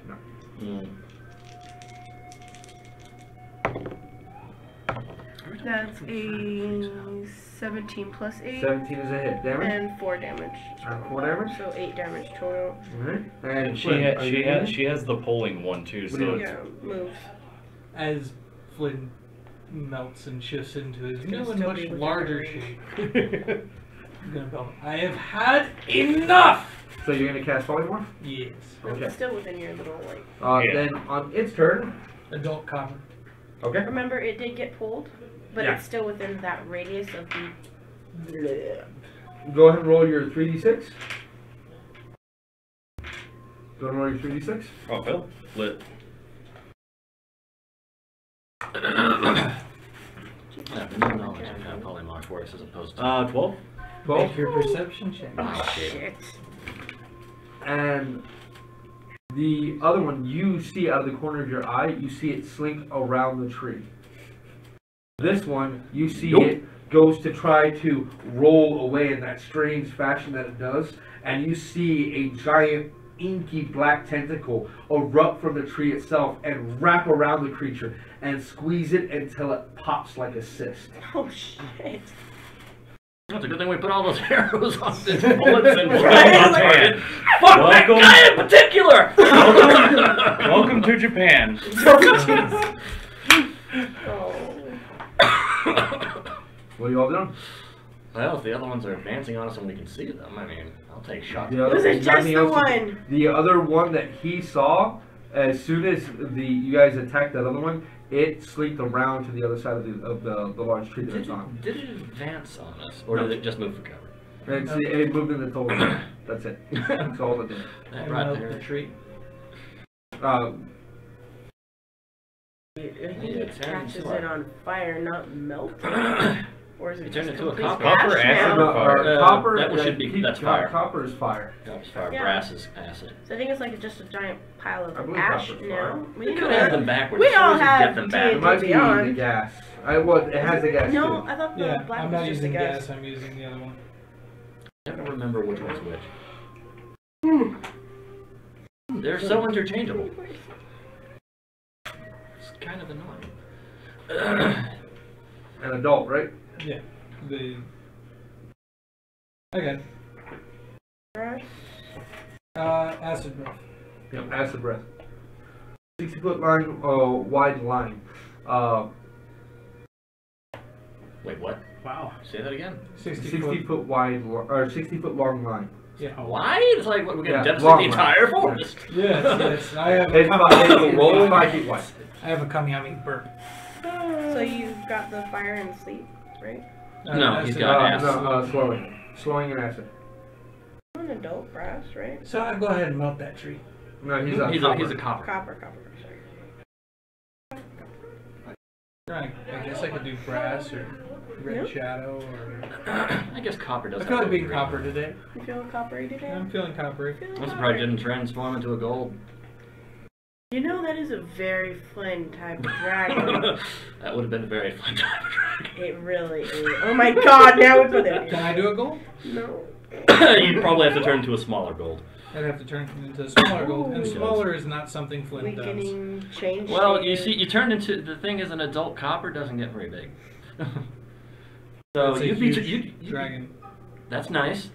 That's a 17 plus 8. 17 is a hit. Damage? And 4 damage. 4 damage? So 8 damage total. Alright. And And she Flynn, are you doing it? she has the pulling one too, What do you so do? it's Yeah, moves. As Flynn melts and shifts into his Can new and still much be within larger range. shape, I'm gonna tell him, I have had enough! So you're going to cast Polymorph? Yes. Okay. It's still within your little, like... Yeah. Then on its turn. Adult copper. Okay. Remember, it did get pulled, but Yeah. it's still within that radius of the... Go ahead and roll your 3d6. Go ahead and roll your 3d6. oh Phil. Lit. I have no knowledge of how polymorph works as opposed to... 12? 12. Make your perception check. Oh, shit. Shit. And the other one, you see out of the corner of your eye, you see it slink around the tree. This one, you see it goes to try to roll away in that strange fashion that it does, and you see a giant inky black tentacle erupt from the tree itself and wrap around the creature and squeeze it until it pops like a cyst. Oh, shit. It's a good thing we put all those arrows on this bullets and Japan. fuck that Welcome. guy in particular! Welcome to Japan. Oh. What are you all doing? Well, if the other ones are advancing on us and we can see them, I mean, I'll take shots. The other, Was it just nothing the else- one? The other one that he saw, as soon as you guys attacked that other one, it slinked around to the other side of the large tree that it's on. Did it advance on us, or did it just move for cover? It moved in the total. That's it. That's all it did. That And right melt there. the tree. I think Yeah, it turn catches into it a- on fire, not melt. Or is it It just turned into a complete copper. ash Copper, acid, now? or fire? Copper. that should be- that's fire. Copper is fire. That was fire. Yeah. Brass is acid. So I think it's like just a giant pile I of believe ash copper's now. fire. We know could have that. them backwards. We as soon all as you have get them back. It might be Beyond. the gas. Well, it has the gas No, too. I thought the Yeah, black I'm was not just the using gas. gas, I'm using the other one. I don't remember which one's which. They're so interchangeable. It's kind of annoying. An adult, right? Yeah. Okay. Acid breath. Yep. Acid breath. 60-foot line, wide line. Wait, what? Wow. Say that again. 60 60-foot wide or 60-foot long line. Yeah. Why? It's like what, we're gonna Yeah, devastate long the entire line. forest. Yes. I have It's a 5 feet wide. I have a Kamiyami burp. So you've got the fire and sleep, right? No, he's got acid. Slowing and acid. I'm an adult brass, right? So I go ahead and melt that tree. No, He's a copper. Copper, sorry. I guess I could do brass or red Yep. shadow or. I guess copper does. I feel like being green. copper today. You feeling coppery today? I'm feeling coppery. I'm surprised you didn't transform into a gold. You know that is a very fun type of dragon. That would have been a very fun time to drag. It really is. Oh my god, now we put it. Can I do a gold? No. You'd probably have to turn into a smaller gold. I'd have to turn it into a smaller gold, and Ooh. smaller is not something Flint does. Weakening, change. Well, you shape. see, you turned into the thing is an adult copper doesn't get very big. So It's a you'd be huge you. dragon. That's nice.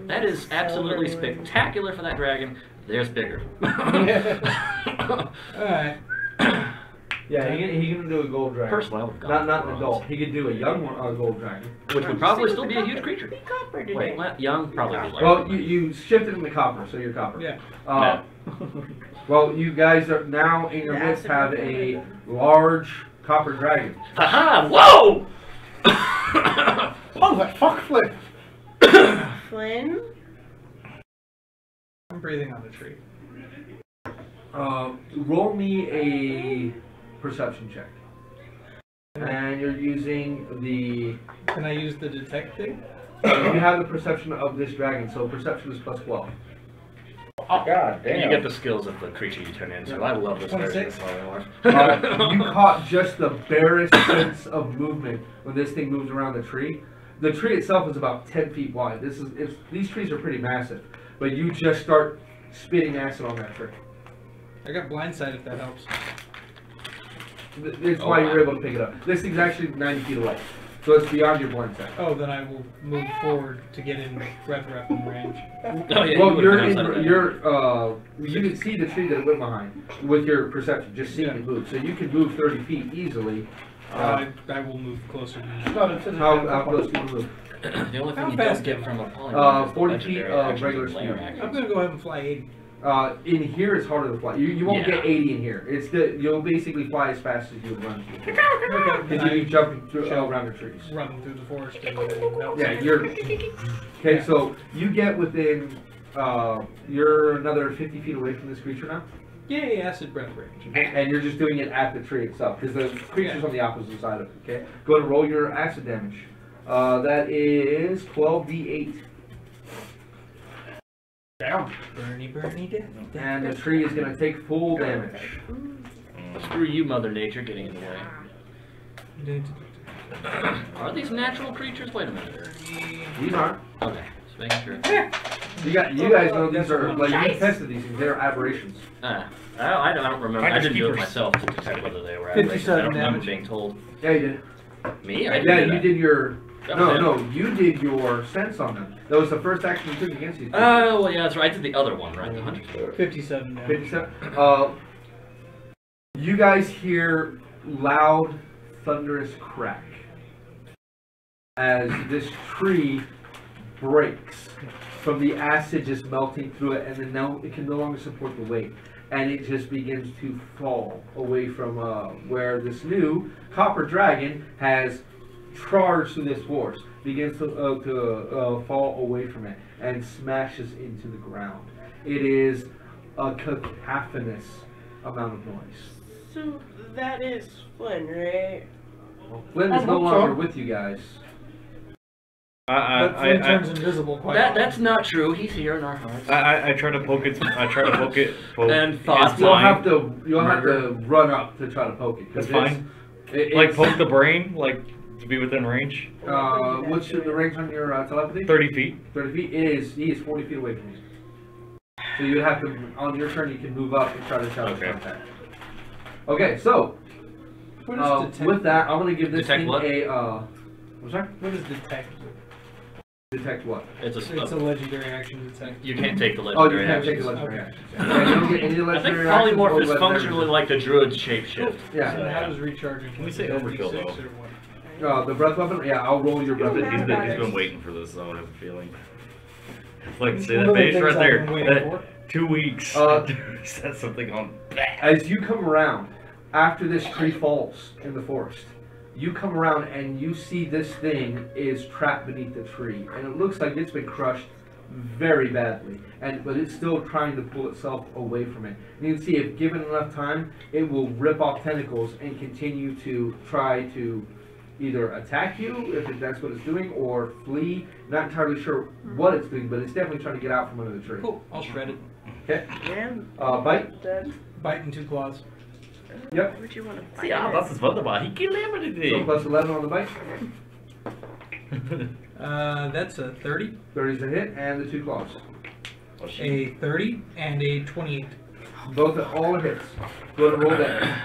That is absolutely spectacular for that dragon. There's bigger. Alright. Yeah, he can do a gold dragon. Personally, I would have gone Not for an bronze. adult. He could do a young gold dragon. Which would probably still be a huge creature. Be copper today. Wait, what? Young? Probably be larger. Well, you shifted him to copper, so you're copper. Yeah. Well, you guys are now in your The midst acid have will a go large copper dragon. Haha! Whoa! Oh, that fuck Flint! Flynn? I'm breathing on the tree. Roll me a perception check. And you're using the. Can I use the detect thing? You have the perception of this dragon, so perception is plus 12. Oh, God And you get the skills of the creature you turn into. I love this version 26. of Star Wars. You caught just the barest sense of movement when this thing moves around the tree. The tree itself is about 10 feet wide. These trees are pretty massive, but you just start spitting acid on that tree. I got blindsight if that helps. That's why you were able to pick it up. This thing's actually 90 feet away, so it's beyond your blind sight. Oh, then I will move forward to get in breath weapon range. Oh, yeah, Well, you you can see the tree that it went behind with your perception, just seeing it move. So you can move 30 feet easily. I will move closer to you. How close can you move? The only How thing you fast? don't get from a polymorph is the 40 feet legendary of actions regular and layer speed. actions. I'm gonna go ahead and fly 80. In here, it's harder to fly. You won't Yeah. get 80 in here. You'll basically fly as fast as you would run. Okay, Because you keep jumping through around the trees. run through the forest and that was Yeah, it. you're okay. So you get within. You're another 50 feet away from this creature now, Yay, acid breath range. and you're just doing it at the tree itself because the creature's on the opposite side of it. Okay, go ahead and roll your acid damage. That is 12d8, Damn. Bernie, death. and the tree is going to take full damage. Screw you, Mother Nature, getting in the way. Are these natural creatures? Wait a minute. These aren't. Okay, just making sure. You guys know these are like you tested these things. They're aberrations. I don't remember. I didn't do it myself to detect whether they were aberrations. I don't remember being told. Yeah, you did. Me? I didn't Yeah, do you that. did your. That was it. No, you did your sense on them. That was the first action you took against these. Oh, well, yeah, that's right. I did the other one, right? The hunter. 57 now. 57. You guys hear loud, thunderous crack as this tree breaks from the acid just melting through it, and then now it can no longer support the weight, and it just begins to fall away from where this new copper dragon has charged through this force, begins to fall away from it and smashes into the ground. It is a cacophonous amount of noise. So that is Flynn, right? Flynn is no longer with you guys. But Flynn turns invisible quite often. That's not true. He's here in our hearts. I try to poke it. I try to poke it. And thoughts. You'll have to run up to try to poke it. That's fine. Like poke the brain, like to be within range. What's the range on your telepathy? 30 feet. 30 feet. He is 40 feet away from you. So you have to, on your turn, you can move up and try to challenge contact. Okay, so with that, I'm gonna give this Detect thing what? I'm sorry. What is detect? Detect what? It's It's a legendary action detect. You can't take the Oh, you legendary can't take the actions. legendary Okay. actions. Yeah, you don't get any I think legendary actions or polymorph is legendary functionally like the druid shapeshift. Yeah. So how does recharging? Can we say work? overkill, D6 though? or what? The breath weapon? Yeah, I'll roll your breath He's weapon. been- He's been waiting for this, though, I have a feeling. Like, see One that of the base things right I've there? been waiting for. 2 weeks. Set something on. As you come around, after this tree falls in the forest, you come around and you see this thing is trapped beneath the tree. And it looks like it's been crushed very badly. But it's still trying to pull itself away from it. And you can see if given enough time, it will rip off tentacles and continue to try to either attack you, if that's what it's doing, or flee. Not entirely sure what it's doing, but it's definitely trying to get out from under the tree. Cool. I'll shred it. Okay. And Bite? dead. Bite and 2 claws. Yep. Why would you want to fight Ja, it? dat is wonderbaar. He can live with So it. plus 11 on the bite. That's a 30, 30 is a hit, and the 2 claws. a 30, and a 28. Both all hits. Go ahead and roll that.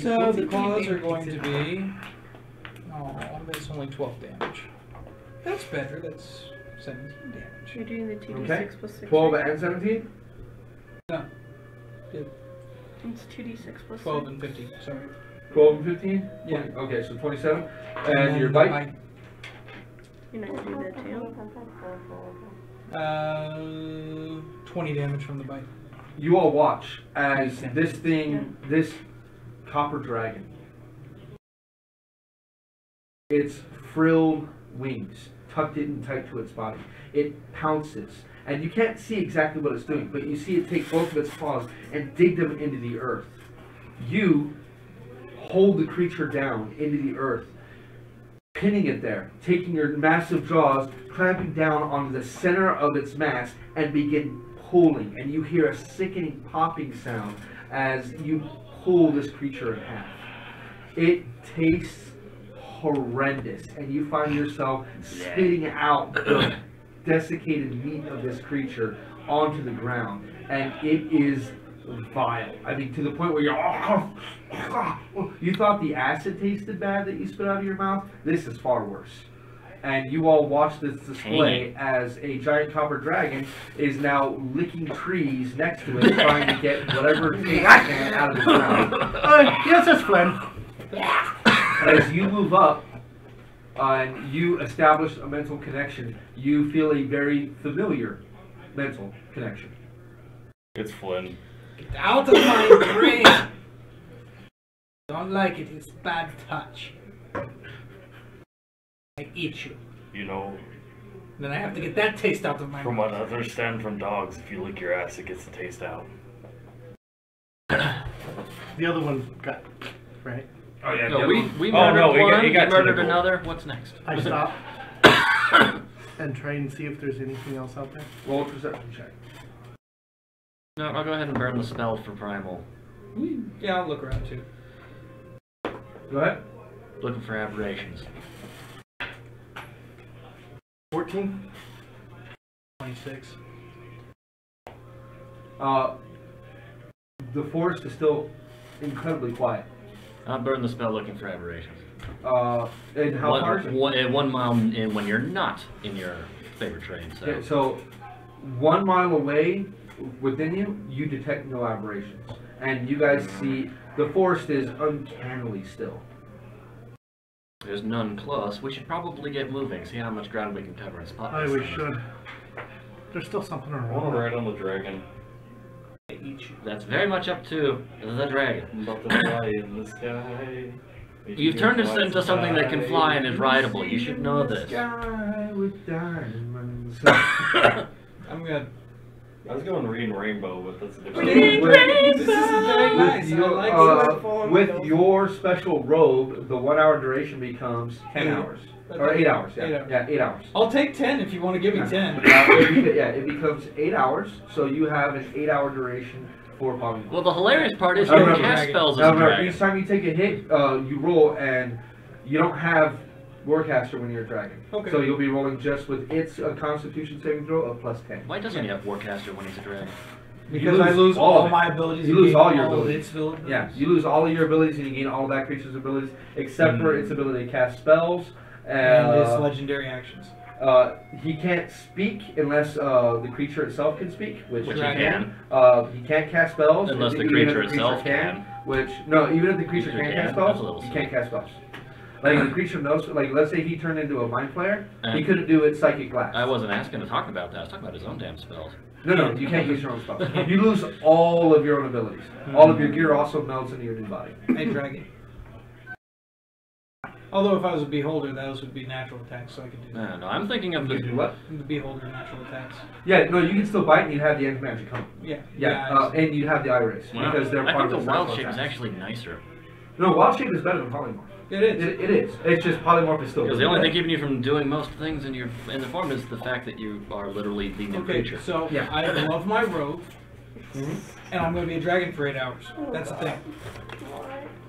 So the claws are going to be. Oh, that's only 12 damage. That's better. That's 17 damage. You're doing the 2d6 Okay. plus 6. 12 and 17? No, It's 2d6 plus 12 6. and 15. Sorry. 12 and 15? Yeah. Okay, so 27. And then your the bite? You're not gonna do that too. 20 damage from the bite. You all watch as this thing, this copper dragon, its frilled wings tucked in tight to its body. It pounces, and you can't see exactly what it's doing, but you see it take both of its claws and dig them into the earth. You hold the creature down into the earth, pinning it there, taking your massive jaws, clamping down on the center of its mass, and begin pulling. And you hear a sickening popping sound as you pull this creature in half. It tastes horrendous, and you find yourself spitting out the desiccated meat of this creature onto the ground, and it is vile. I mean, to the point where you're you thought the acid tasted bad that you spit out of your mouth. This is far worse. And you all watch this display as a giant copper dragon is now licking trees next to it, trying to get whatever taste it can out of the ground. Yes, that's Flynn. As you move up and you establish a mental connection, you feel a very familiar mental connection. It's Flynn. Get out of my brain! Don't like it. It's bad touch. I eat you. You know, Then I have to get that taste out of my from mouth. what I understand from dogs, if you lick your ass, it gets the taste out. The other one got right. Oh yeah, No, we Oh, murdered no, we got- one, he got murdered tentacle. another. What's next? I stop and try and see if there's anything else out there. roll a perception check. No, I'll go ahead and burn the spell for primal. Yeah, I'll look around too. Go ahead. Looking for aberrations. 14. 26. The forest is still incredibly quiet. I'll burn the spell looking for aberrations. And how far is it? 1 mile in when you're not in your favorite terrain. So. Okay, so 1 mile away within you, you detect no aberrations. And you guys see the forest is uncannily still. There's none close. We should probably get moving. See how much ground we can cover and spot. this We thing. should. There's still something I want around. to ride on the dragon. I eat you. That's very much up to the dragon. I'm about to fly in the sky. You've turned us into something that can fly and is rideable. You should know this. Sky with diamonds. I'm gonna. I was going Reading Rainbow, but that's a different This is very nice. With, I like it. with your special robe, the 1 hour duration becomes 10 hours. Or 8 hours, yeah. 8 hours. Yeah, 8 hours. I'll take 10 if you want to give me 10. It becomes 8 hours, so you have an 8 hour duration for Polygon. Well, the hilarious part is I you can remember. cast spells as Now a remember, dragon. each time you take a hit, you roll, and you don't have Warcaster when you're a dragon. Okay. So you'll be rolling just with its Constitution saving throw of plus 10. Why doesn't he have Warcaster when he's a dragon? Because I lose all all of my it. abilities. You and lose gain all your of abilities. its abilities. Yeah, you lose all of your abilities and you gain all of that creature's abilities, except for its ability to cast spells. And its legendary actions. He can't speak unless the creature itself can speak, which Which he he can. can. He can't cast spells Unless the even if creature itself can. Which no, even if the creature Creature can cast can. That's a spells, little he silly. can't cast spells. Like the creature knows. Like let's say he turned into a mind flayer, he couldn't do it psychic blast. I wasn't asking to talk about that. I was talking about his own damn spells. No, you can't use your own spells. You lose all of your own abilities. All of your gear also melts into your new body. Hey, dragon. Although if I was a beholder, those would be natural attacks, so I could do that. No, I'm thinking of You can do what? The beholder natural attacks. Yeah, no, you can still bite and you'd have the end magic come. Yeah. And you'd have the iris because they're I part think of the wild natural shape is attacks. actually nicer. No, wild shape is better than polymorph. It is. It is. It's just polymorph is still. Because the only thing keeping you from doing most things in the form is the fact that you are literally the new Okay, creature. so Yeah. I love my robe, and I'm going to be a dragon for 8 hours. That's the thing.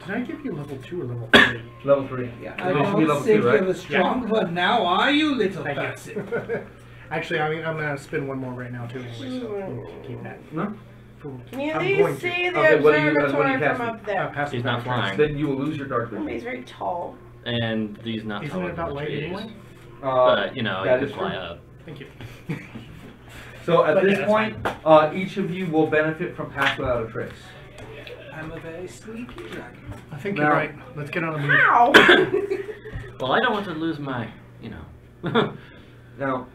Did I give you level 2 or level 3? Level 3. Yeah, It I should be don't level think 2, right? you're the strong one now, are you, little Thank you. bastard? Actually, I mean, I'm gonna spin one more right now too. Anyway, so we'll keep that. No. Can you at I'm going least to. see the Okay, what do you observatory cast from it? up there? Pass He's the not background. flying. Then you will lose your dark vision. He's very tall. And he's not Isn't taller it about than the light trees. anyway? But, you know, that he is could fly true. up. Thank you. So at But this yeah, that's point, each of you will benefit from Pass Without a Trace. I'm a very sleepy dragon. I think Now- you're right. Let's get on the move. Ow! Well, I don't want to lose my, you know. Now,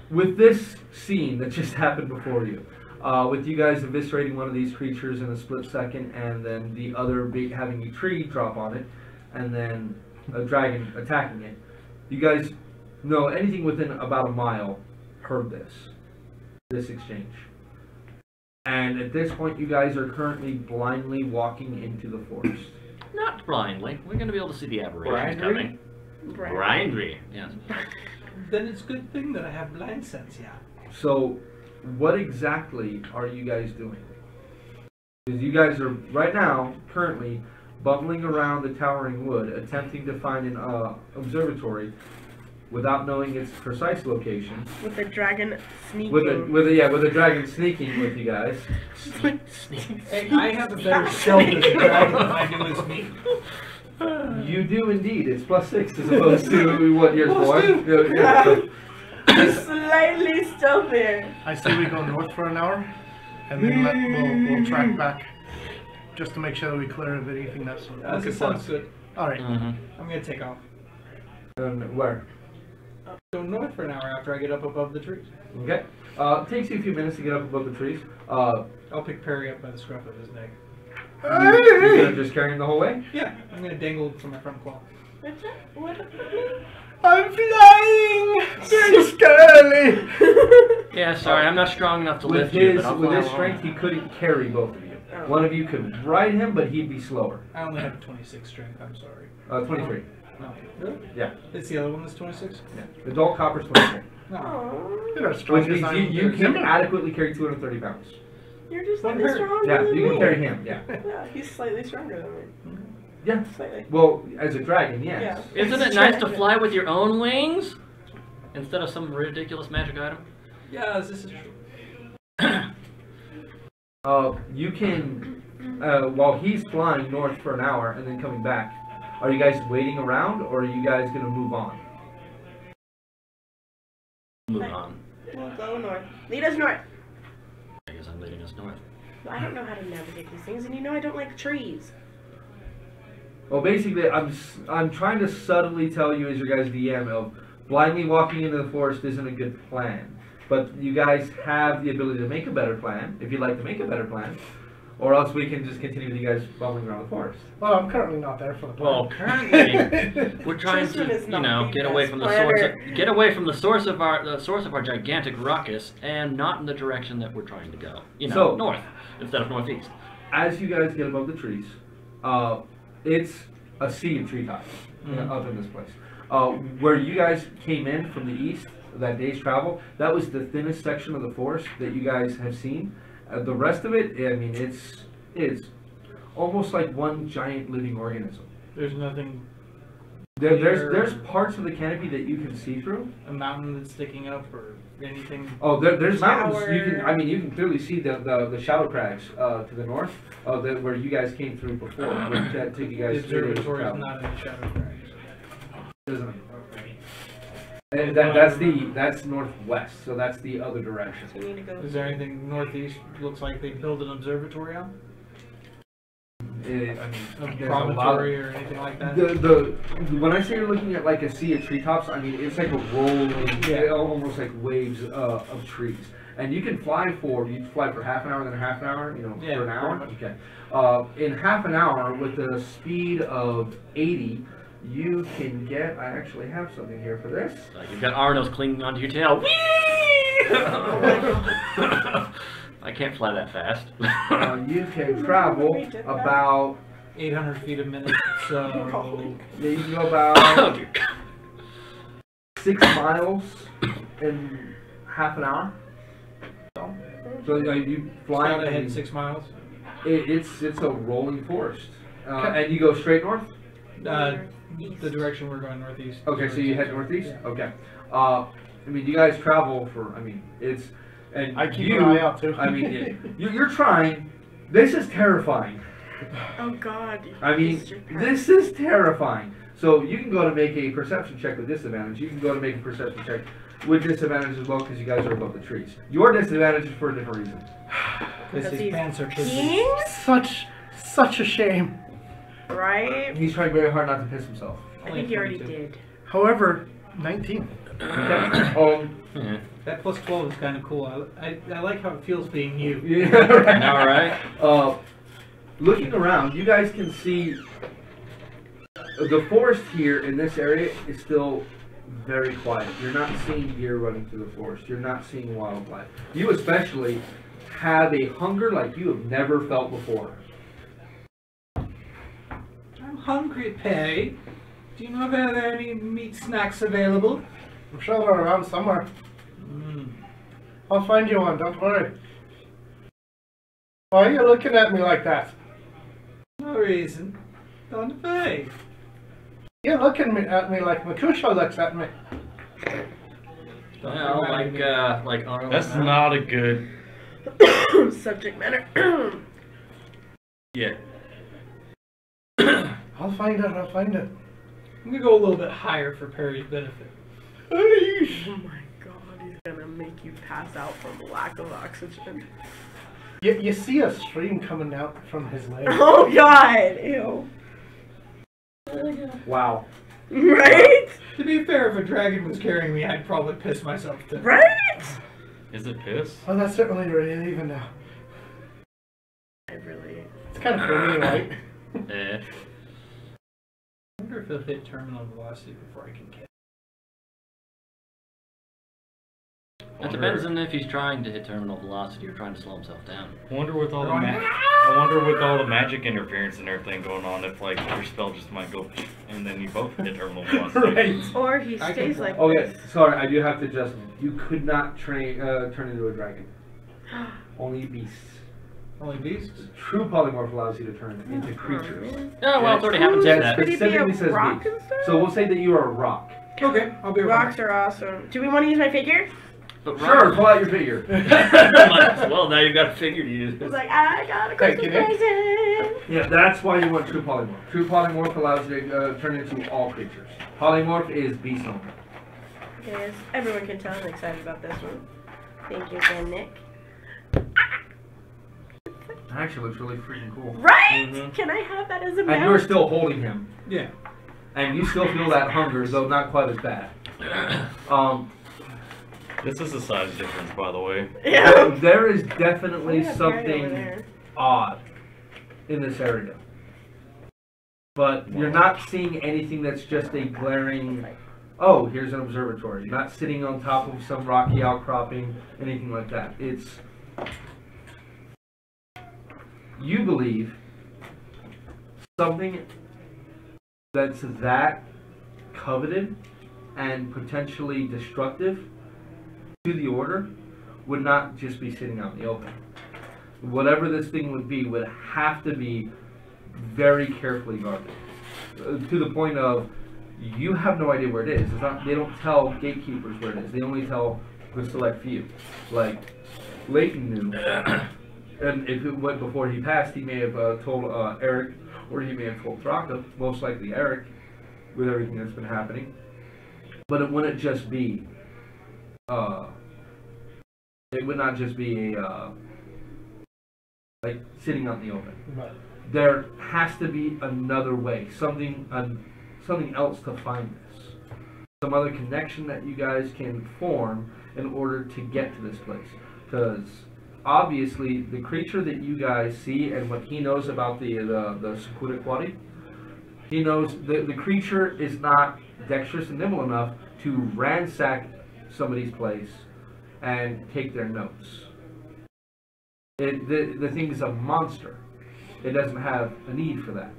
with this scene that just happened before you, with you guys eviscerating one of these creatures in a split second, and then the other having a tree drop on it, and then a dragon attacking it, you guys know anything within about a mile heard this exchange. And at this point, you guys are currently blindly walking into the forest. Not blindly. We're going to be able to see the aberrations Blindly? coming. Blindly, yes. Then it's a good thing that I have blind sense, yeah. So, what exactly are you guys doing? Because you guys are, right now, currently, bumbling around the towering wood, attempting to find an observatory without knowing its precise location. With the dragon sneaking. With a dragon sneaking with you guys. Hey, I have a better stealth as a dragon than I do as me. You do indeed. It's +6 as opposed to what yours Plus boy. two. Yeah. Slightly stealthier. I say we go north for an hour, and then we'll track back, just to make sure that we clear of anything that's looking This for sounds us. good. All right. Mm-hmm. I'm going to take off. Where? Go north for an hour after I get up above the trees. Okay. It takes you a few minutes to get up above the trees. I'll pick Perry up by the scruff of his neck. You're gonna just carry him the whole way? Yeah, I'm going to dangle from my front claw. What's that? What the fuck? I'm flying! Very scary! Yeah, sorry, I'm not strong enough to With lift you, his but I'll with fly his along. strength, he couldn't carry both of you. Oh. One of you could ride him, but he'd be slower. I only have 26 strength, I'm sorry. 23. No. Really? Yeah. It's the other one that's 26? Yeah. Adult copper's 23. No. Aww. You're our Which strongest means iron you can there. adequately carry 230 pounds. You're just One slightly hurt. stronger Yeah, than you me. can carry him, yeah. Yeah, he's slightly stronger than me. Yeah. Slightly. Well, as a dragon, yes. Yeah. Isn't it nice to fly with your own wings? Instead of some ridiculous magic item? Yes, this is true. You can, while he's flying north for an hour and then coming back, are you guys waiting around or are you guys going to move on? Move on. We'll go north. Lead us north. I guess I'm leading us north. I don't know how to navigate these things, and you know I don't like trees. Well, basically, I'm trying to subtly tell you as your guys' DM of blindly walking into the forest isn't a good plan. But you guys have the ability to make a better plan, if you'd like to make a better plan. Or else we can just continue with you guys bumbling around the forest. Well, I'm currently not there for the plan. Well, currently we're trying Tristan to, is not the get away best from the planner. get away from the source of our gigantic ruckus, and not in the direction that we're trying to go. So- North instead of northeast. As you guys get above the trees, it's a sea of treetops up in this place. Where you guys came in from the east, that day's travel, that was the thinnest section of the forest that you guys have seen. The rest of it, I mean, it's almost like one giant living organism. There's nothing, There's parts of the canopy that you can see through. a mountain that's sticking up or anything. Oh, there's mountains. You Shower. can, you can clearly see the shadow crags to the north, where you guys came through before. Which that took you The guys 3 days of observatory is travel. not in the shadow crags. Isn't it? And that's northwest, so that's the other direction. We need to go. Is there anything northeast looks like they build an observatory on? I mean, A there's a lot. promontory or anything like that? When I say you're looking at like a sea of treetops, I mean it's like a rolling, almost like waves of trees. And you can fly for half an hour, then half an hour, you know, for an hour. Okay. In half an hour, with a speed of 80, you can get. I actually have something here for this. You've got Arnos clinging onto your tail. Whee! I can't fly that fast. You can travel about 800 feet a minute, so... Yeah, you can go about 6 miles in half an hour. So you fly Start ahead 6 miles? It's a rolling forest. And you go straight north? The direction we're going northeast. Okay, so you head northeast? Yeah. Okay. I mean, you guys travel for, I mean, it's... And I keep an eye out too. I mean, you're trying. This is terrifying. Oh God. I mean, this is terrifying. So you can go to make a perception check with disadvantage. You can go to make a perception check with disadvantage as well because you guys are above the trees. Your disadvantage is for a different reason. Because his pants are pissy. Peeing? Such a shame. Right? He's trying very hard not to piss himself. I think he already did. However, 19. Okay. That plus 12 is kind of cool. I like how it feels being you. Yeah, right. All right. Looking around, you guys can see the forest here in this area is still very quiet. You're not seeing deer running through the forest. You're not seeing wildlife. You especially have a hunger like you have never felt before. I'm hungry, Perry. Do you know if there are any meat snacks available? I'm sure they're around somewhere. I'll find you one, don't worry. Why are you looking at me like that? No reason. Don't pay. You're looking at me like Makusha looks at me. Well, like Arnold. That's not a good. Subject matter. Yeah. I'll find it, I'm gonna go a little bit higher for Perry's benefit. Oh my God, he's gonna make you pass out from lack of oxygen. You see a stream coming out from his leg. Oh God, ew. Wow. Right? To be fair, if a dragon was carrying me, I'd probably piss myself to death. Right? Is it piss? Oh, that's certainly relieving now. I really... It's kind of funny, right? Eh. I wonder if it'll hit terminal velocity before I can catch. It depends on if he's trying to hit terminal velocity or trying to slow himself down. I wonder with all the magic interference and everything going on, if like your spell just might go and then you both hit terminal velocity. Right. Or he stays like Okay, this. sorry, I do have to adjust. You could not turn into a dragon. Only beasts. Only beasts? True polymorph allows you to turn into creatures. Oh, well, it's already happened to That that. Could he be a specifically says rock beast. instead? So we'll say that you are a rock. Okay, I'll be Rocks are awesome. Do we want to use my figure? But Sure, pull out your figure. Well, now you've got a figure to use. It's like, I got a Thank Christmas you, Nick. present. Yeah, that's why you want true polymorph. True polymorph allows you to turn into all creatures. Polymorph is beast only. Okay, as everyone can tell, I'm excited about this one. Thank you again, Nick. That actually looks really freaking cool. Right? Mhm. Can I have that as a And mount? you're still holding him. Yeah. And you still feel that hunger, though not quite as bad. This is a size difference, by the way. Yeah. There is definitely We have Gary over something there. odd in this area. But you're not seeing anything that's just a glaring, oh, here's an observatory. You're not sitting on top of some rocky outcropping, anything like that. It's, you believe, something that's that coveted and potentially destructive to the order would not just be sitting out in the open. Whatever this thing would be would have to be very carefully guarded, to the point of you have no idea where it is. It's not, they don't tell gatekeepers where it is. They only tell the select few. Like Leighton knew, and if it went before he passed, he may have told Eric, or he may have told Thraka, most likely Eric, with everything that's been happening. But it wouldn't just be. It would not just be a like sitting out in the open. Right. there has to be another way, something else to find this. Some other connection that you guys can form in order to get to this place. Because obviously the creature that you guys see and what he knows about the Clasiffied, he knows the creature is not dexterous and nimble enough to ransack somebody's place and take their notes. The thing is a monster. It doesn't have a need for that.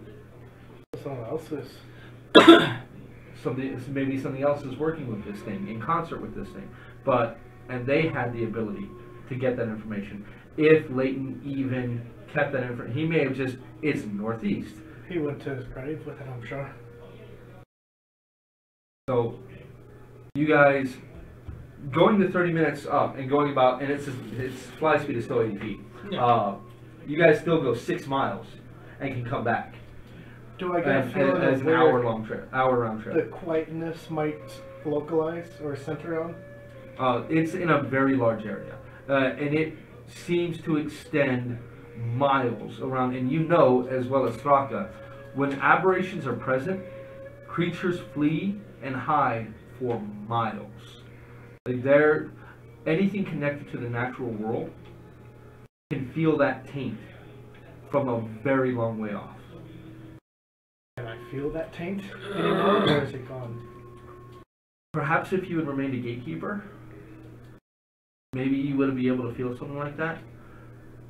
Someone else is. Maybe something else is working with this thing, in concert with this thing. And they had the ability to get that information. If Leighton even kept that information, he may have just, it's northeast. He went to his grave with it, I'm sure. So, you guys, going the 30 minutes up and going about, and its fly speed is still 80 feet. Yeah. You guys still go 6 miles and can come back. Do I get a feeling as an hour-long trip, hour-round trip. The quietness might localize or center on? It's in a very large area, and it seems to extend miles around. And you know, as well as Thraka, when aberrations are present, creatures flee and hide for miles. Like anything connected to the natural world can feel that taint from a very long way off. Can I feel that taint anymore, or is it gone? Perhaps if you had remained a gatekeeper, maybe you wouldn't be able to feel something like that.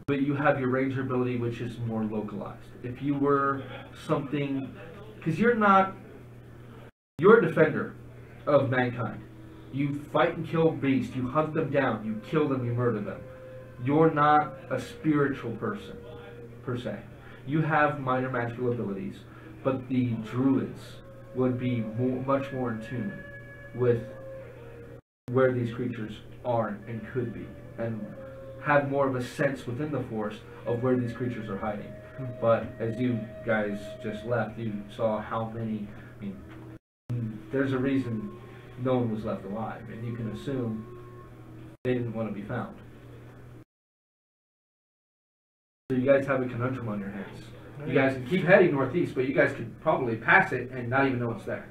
But you have your ranger ability, which is more localized. If you were something, because you're a defender of mankind. You fight and kill beasts, you hunt them down, you kill them, you murder them. You're not a spiritual person, per se. You have minor magical abilities, but the druids would be much more in tune with where these creatures are and could be, and have more of a sense within the forest of where these creatures are hiding. But as you guys just left, you saw how many, I mean, there's a reason no one was left alive, and you can assume they didn't want to be found. So you guys have a conundrum on your hands. You guys can keep heading northeast, but you guys could probably pass it and not even know it's there.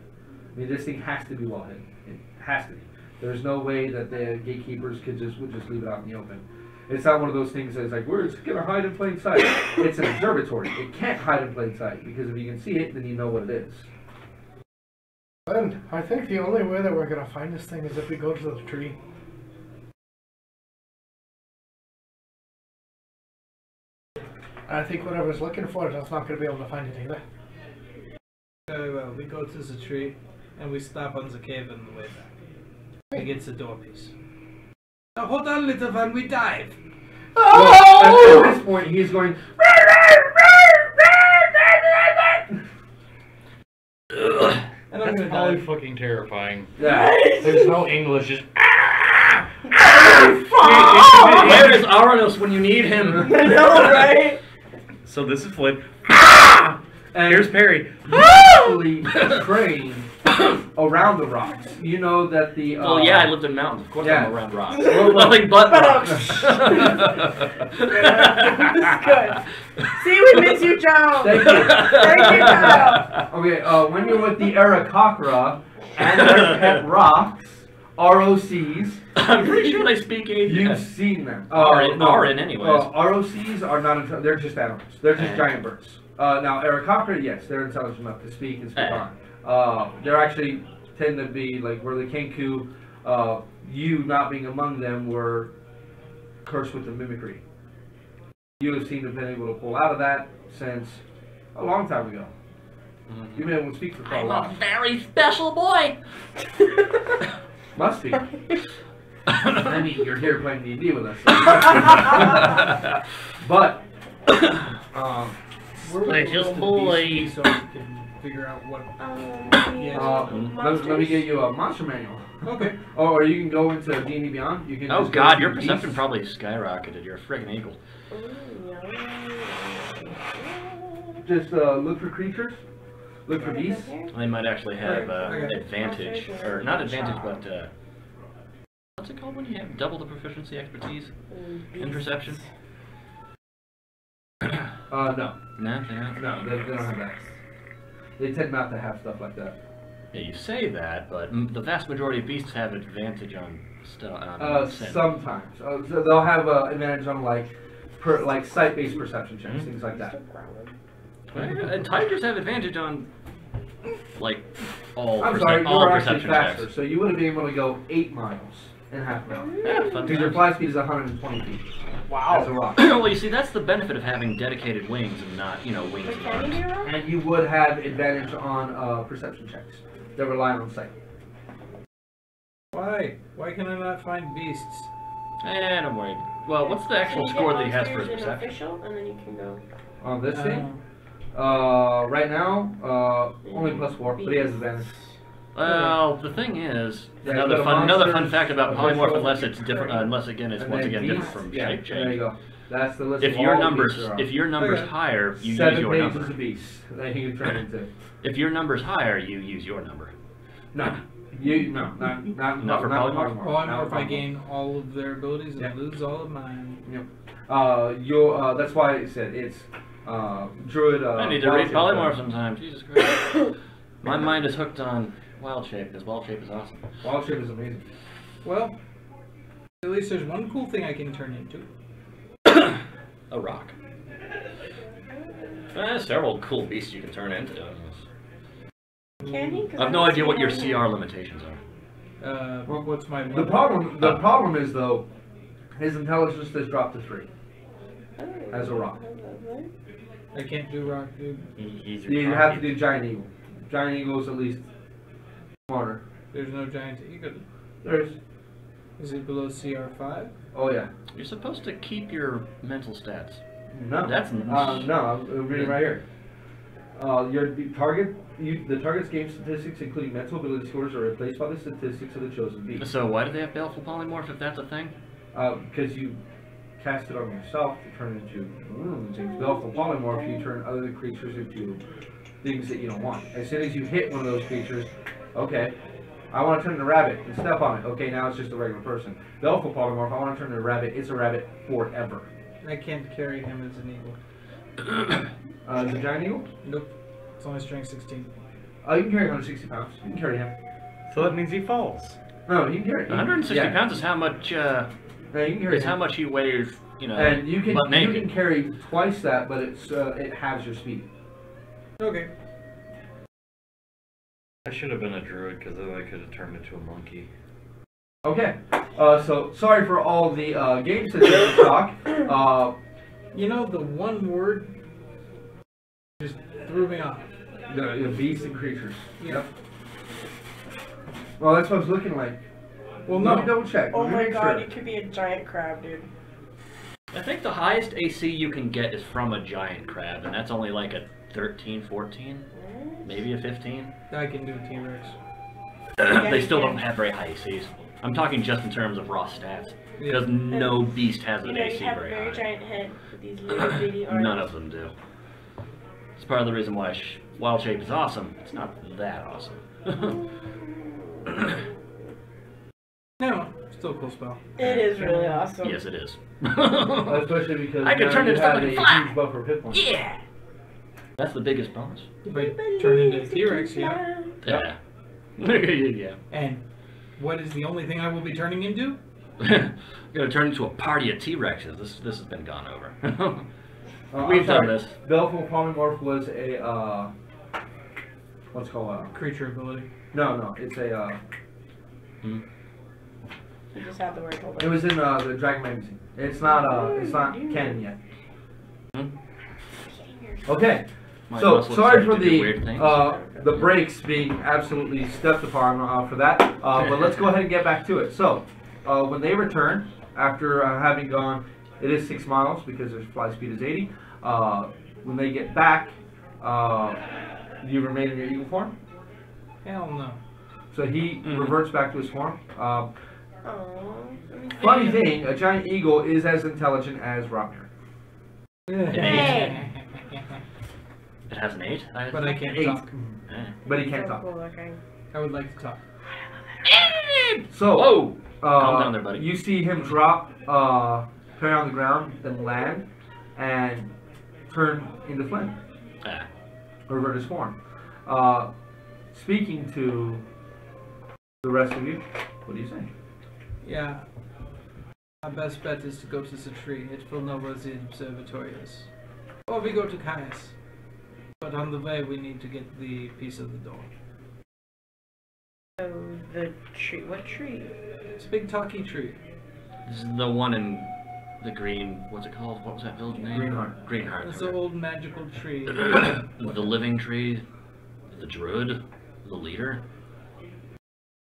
I mean, this thing has to be well hidden. It has to be. There's no way that the gatekeepers would just leave it out in the open. It's not one of those things that's like, we're just going to hide in plain sight. It's an observatory. It can't hide in plain sight, because if you can see it, then you know what it is. And I think the only way that we're going to find this thing is if we go to the tree. I think whatever's looking for it, it's not going to be able to find it either. Very well, we go to the tree and we stop on the cave on the way back. We get the door piece. Now hold on, little one, we dive. Well, at this point, he's going. And I'm That's gonna probably dive. fucking terrifying. Yeah. There's no English, just Where is Aranos when you need him? I know, right? So this is Flip. And Here's Perry. actually train around the rocks. You know that the. Well, yeah, I lived in mountains. Of course, yeah. I'm around rocks. Nothing but rocks. Good. See, we miss you, Joe. Thank you. Thank you, Joe. Okay, when you're with the Arakakra and their pet rocks, ROCs, I'm pretty sure they speak Asian. you've seen them. Are in anyways. ROCs are not, they're just animals. They're just giant birds. Now, Arakakra, yes, they're intelligent enough to speak and speak on. They're actually tend to be, like, where the Kenku, you not being among them, were cursed with the mimicry. You have seemed to have been able to pull out of that since a long time ago. You've been able to speak for quite a I'm while. a very special boy. Must be. I mean, you're here playing D&D with us. So but, Special boy. So we can figure out what. let me get you a monster manual. Okay. Or you can go into D&D Beyond. You can Oh just go God, to your beasts. perception probably skyrocketed. You're a friggin' eagle. Just look for creatures. Look for beasts. They might actually have Okay. advantage, or not advantage, but what's it called when you have double the proficiency expertise in perception? No. No, they don't. No, they don't have that. They tend not to have stuff like that. Yeah, you say that, but the vast majority of beasts have advantage on scent. Sometimes. So they'll have advantage on like sight-based perception checks, things like that. And tigers have advantage on like all I'm sorry, you all were actually perception faster, checks. so you would have been able to go 8 miles in half an hour. Yeah, fun Because your times. fly speed is 120 feet. Wow. That's a rock. Well, you see, that's the benefit of having dedicated wings and not, wings But and can you arms. do wrong? And you would have advantage on perception checks that rely on sight. Why? Why can I not find beasts? Don't worry. Well, what's the actual So you score get that he has for his monsters in perception? official, and then you can go. On this thing, Uh, right now, only +4, but he has advantage. Well, the thing is, Yeah, another the fun monsters, fact about official, polymorph, unless it's different, unless again it's And once then again different beasts, from yeah, shape there you change. go. That's the list If of your all the numbers, beasts there are. if your numbers Okay. higher, you 7 use your pages number. of beasts that he can turn into. If your number's higher, you use your number. No. Not Not for polymorph? polymorph, I gain all of their abilities and Yeah. lose all of mine. That's why I said it's druid. I need to wild read shape polymorph stuff. sometimes. Jesus Christ. My mind is hooked on wild shape because wild shape is awesome. Wild shape is amazing. Well, at least there's one cool thing I can turn into. A rock. Several cool beasts you can turn into. Can he? 'Cause I have no haven't idea seen what your any. CR limitations are. What's my The problem is though, his intelligence has dropped to 3 Oh, as a rock. I can't do rock, dude. He's You have to do giant eagle. Giant eagle is at least smarter. There's no giant eagle. There's. Is it below CR5? Oh yeah. You're supposed to keep your mental stats. No. That's no. I'm reading right here. The target's game statistics, including mental ability scores, are replaced by the statistics of the chosen beast. So why do they have baleful polymorph if that's a thing? Because you cast it on yourself to turn into things. Baleful polymorph, you turn other creatures into things that you don't want. As soon as you hit one of those creatures, okay, I want to turn into a rabbit and step on it. Okay, now it's just a regular person. Baleful polymorph, I want to turn into a rabbit. It's a rabbit forever. I can't carry him as an eagle. The giant eagle? Nope. It's only strength 16. You can carry 160 pounds. You can carry him. So that means he falls. No, you can carry him. 160 Yeah. pounds is how much. No, you can carry Is him. how much he weighs. And you can butt naked. you can carry twice that, but it halves your speed. Okay. I should have been a druid because then I could have turned into a monkey. Okay. So sorry for all the game statistics talk. You know, the one word just threw me off. The beasts and creatures. Yeah. Yep. Well, that's what I was looking like. Well, Let me no. double check. Oh Let me my make god, sure. it could be a giant crab, dude. I think the highest AC you can get is from a giant crab, and that's only like a 13, 14, maybe a 15. I can do T-Rex. They still don't have very high ACs. I'm talking just in terms of raw stats, because no beast has You an know, AC you have a very very high. giant head with these little bitty arms. None of them do. It's part of the reason why wild shape is awesome. It's not that awesome. No, still a cool spell. It is really awesome. Yes, it is. Especially because I can now turn you into have something a flat. huge buffer of hit points. Yeah. That's the biggest bonus. If I turn into a T-Rex, yeah. Yeah. Yeah. And what is the only thing I will be turning into? I'm gonna turn into a party of T-Rexes. This has been gone over. We've I'm done sorry. this. Baleful polymorph was a what's it called Creature ability. no, it's a You just have the word hold it was in the Dragon magazine. It's not canon yet. Okay. My So muscles sorry start for to do weird things. the breaks being absolutely stepped upon for that. But let's go ahead and get back to it. So when they return after having gone, it is 6 miles because their fly speed is 80. When they get back, do you remain in your eagle form? Hell no. So he reverts back to his form. Aww. Funny thing, a giant eagle is as intelligent as Raptor. Hey. It has an 8. But I can't 8. talk. But he can't So talk. cool looking. I would like to talk. So, Whoa! Calm down there, buddy. You see him drop, Perry on the ground, then land, and turn into flame. Ah. Revert his form. Speaking to the rest of you, what do you say? Yeah. Our best bet is to go to the tree. It will know where the observatory is. Or we go to Caius. But on the way, we need to get the piece of the door. So the tree. What tree? It's a big talkie tree. This is the one in the green. What's it called? What was that village name? Greenheart. Greenheart. It's an old magical tree. The living tree, the druid, the leader.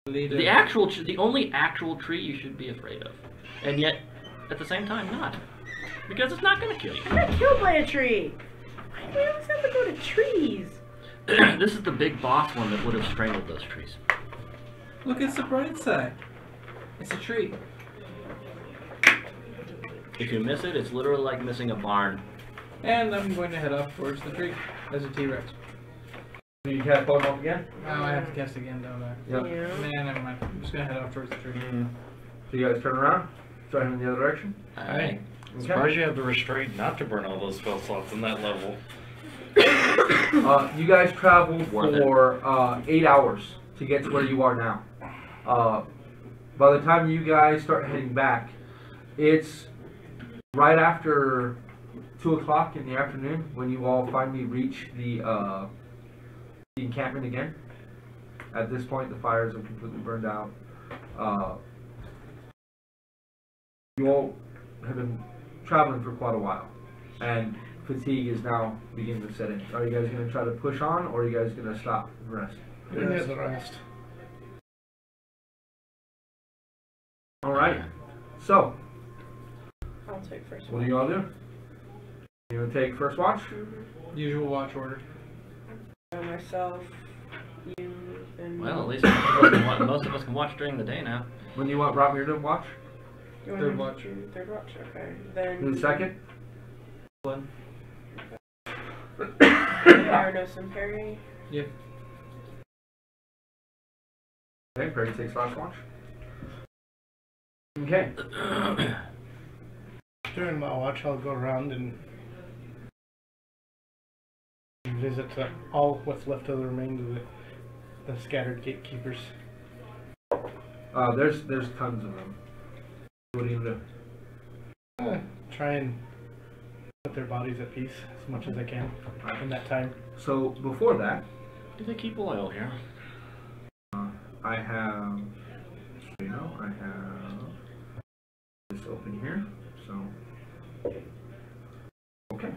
Leader. The only actual tree you should be afraid of, and yet at the same time not, because it's not going to kill you. I got killed by a tree. Why do we always have to go to trees? This is the big boss one that would have strangled those trees. Look, it's the bright side. It's a tree. If you miss it, it's literally like missing a barn. And I'm going to head up towards the tree as a T-Rex. Do you cast Pokemon again? Oh, I have to cast again, don't I? Yep. Yeah. Nah, never mind. I'm just going to head off towards the tree. So you guys turn around, try him in the other direction. Hey, Okay. surprised you have the restraint not to burn all those spell slots in that level. You guys travel Worth it. for 8 hours to get to where you are now. By the time you guys start heading back, it's right after 2 o'clock in the afternoon when you all finally reach the encampment again. At this point, the fires have completely burned out. You all have been traveling for quite a while, and fatigue is now beginning to set in. Are you guys going to try to push on, or are you guys going to stop and rest? We need the rest. All right. So, I'll take first. what do you all do? You want to take first watch? Usual watch order. Myself, you, and. Well, at least most of us can watch during the day now. When do you want Romir to watch? You want Third me watch. to- Third watch. Okay. Then. Who's second? One. Aranos and Perry. Yep. Okay, Perry takes last watch. Okay. During my watch, I'll go around and visit all what's left of the remains of the scattered gatekeepers. There's tons of them. What do you do? Try and put their bodies at peace as much as I can in that time. So before that, Do they keep oil here? I have, you know, I have this open here. So, okay.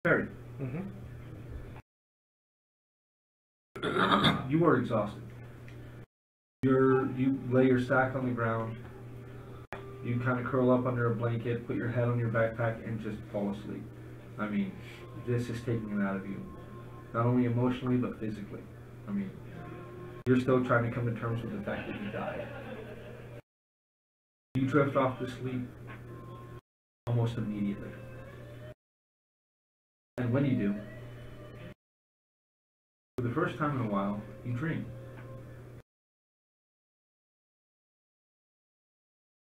Perry, Mm-hmm. you are exhausted. You lay your sack on the ground. You kind of curl up under a blanket, put your head on your backpack, and just fall asleep. I mean, this is taking it out of you. Not only emotionally, but physically. I mean, you're still trying to come to terms with the fact that you died. You drift off to sleep almost immediately. And when you do, for the first time in a while, you dream.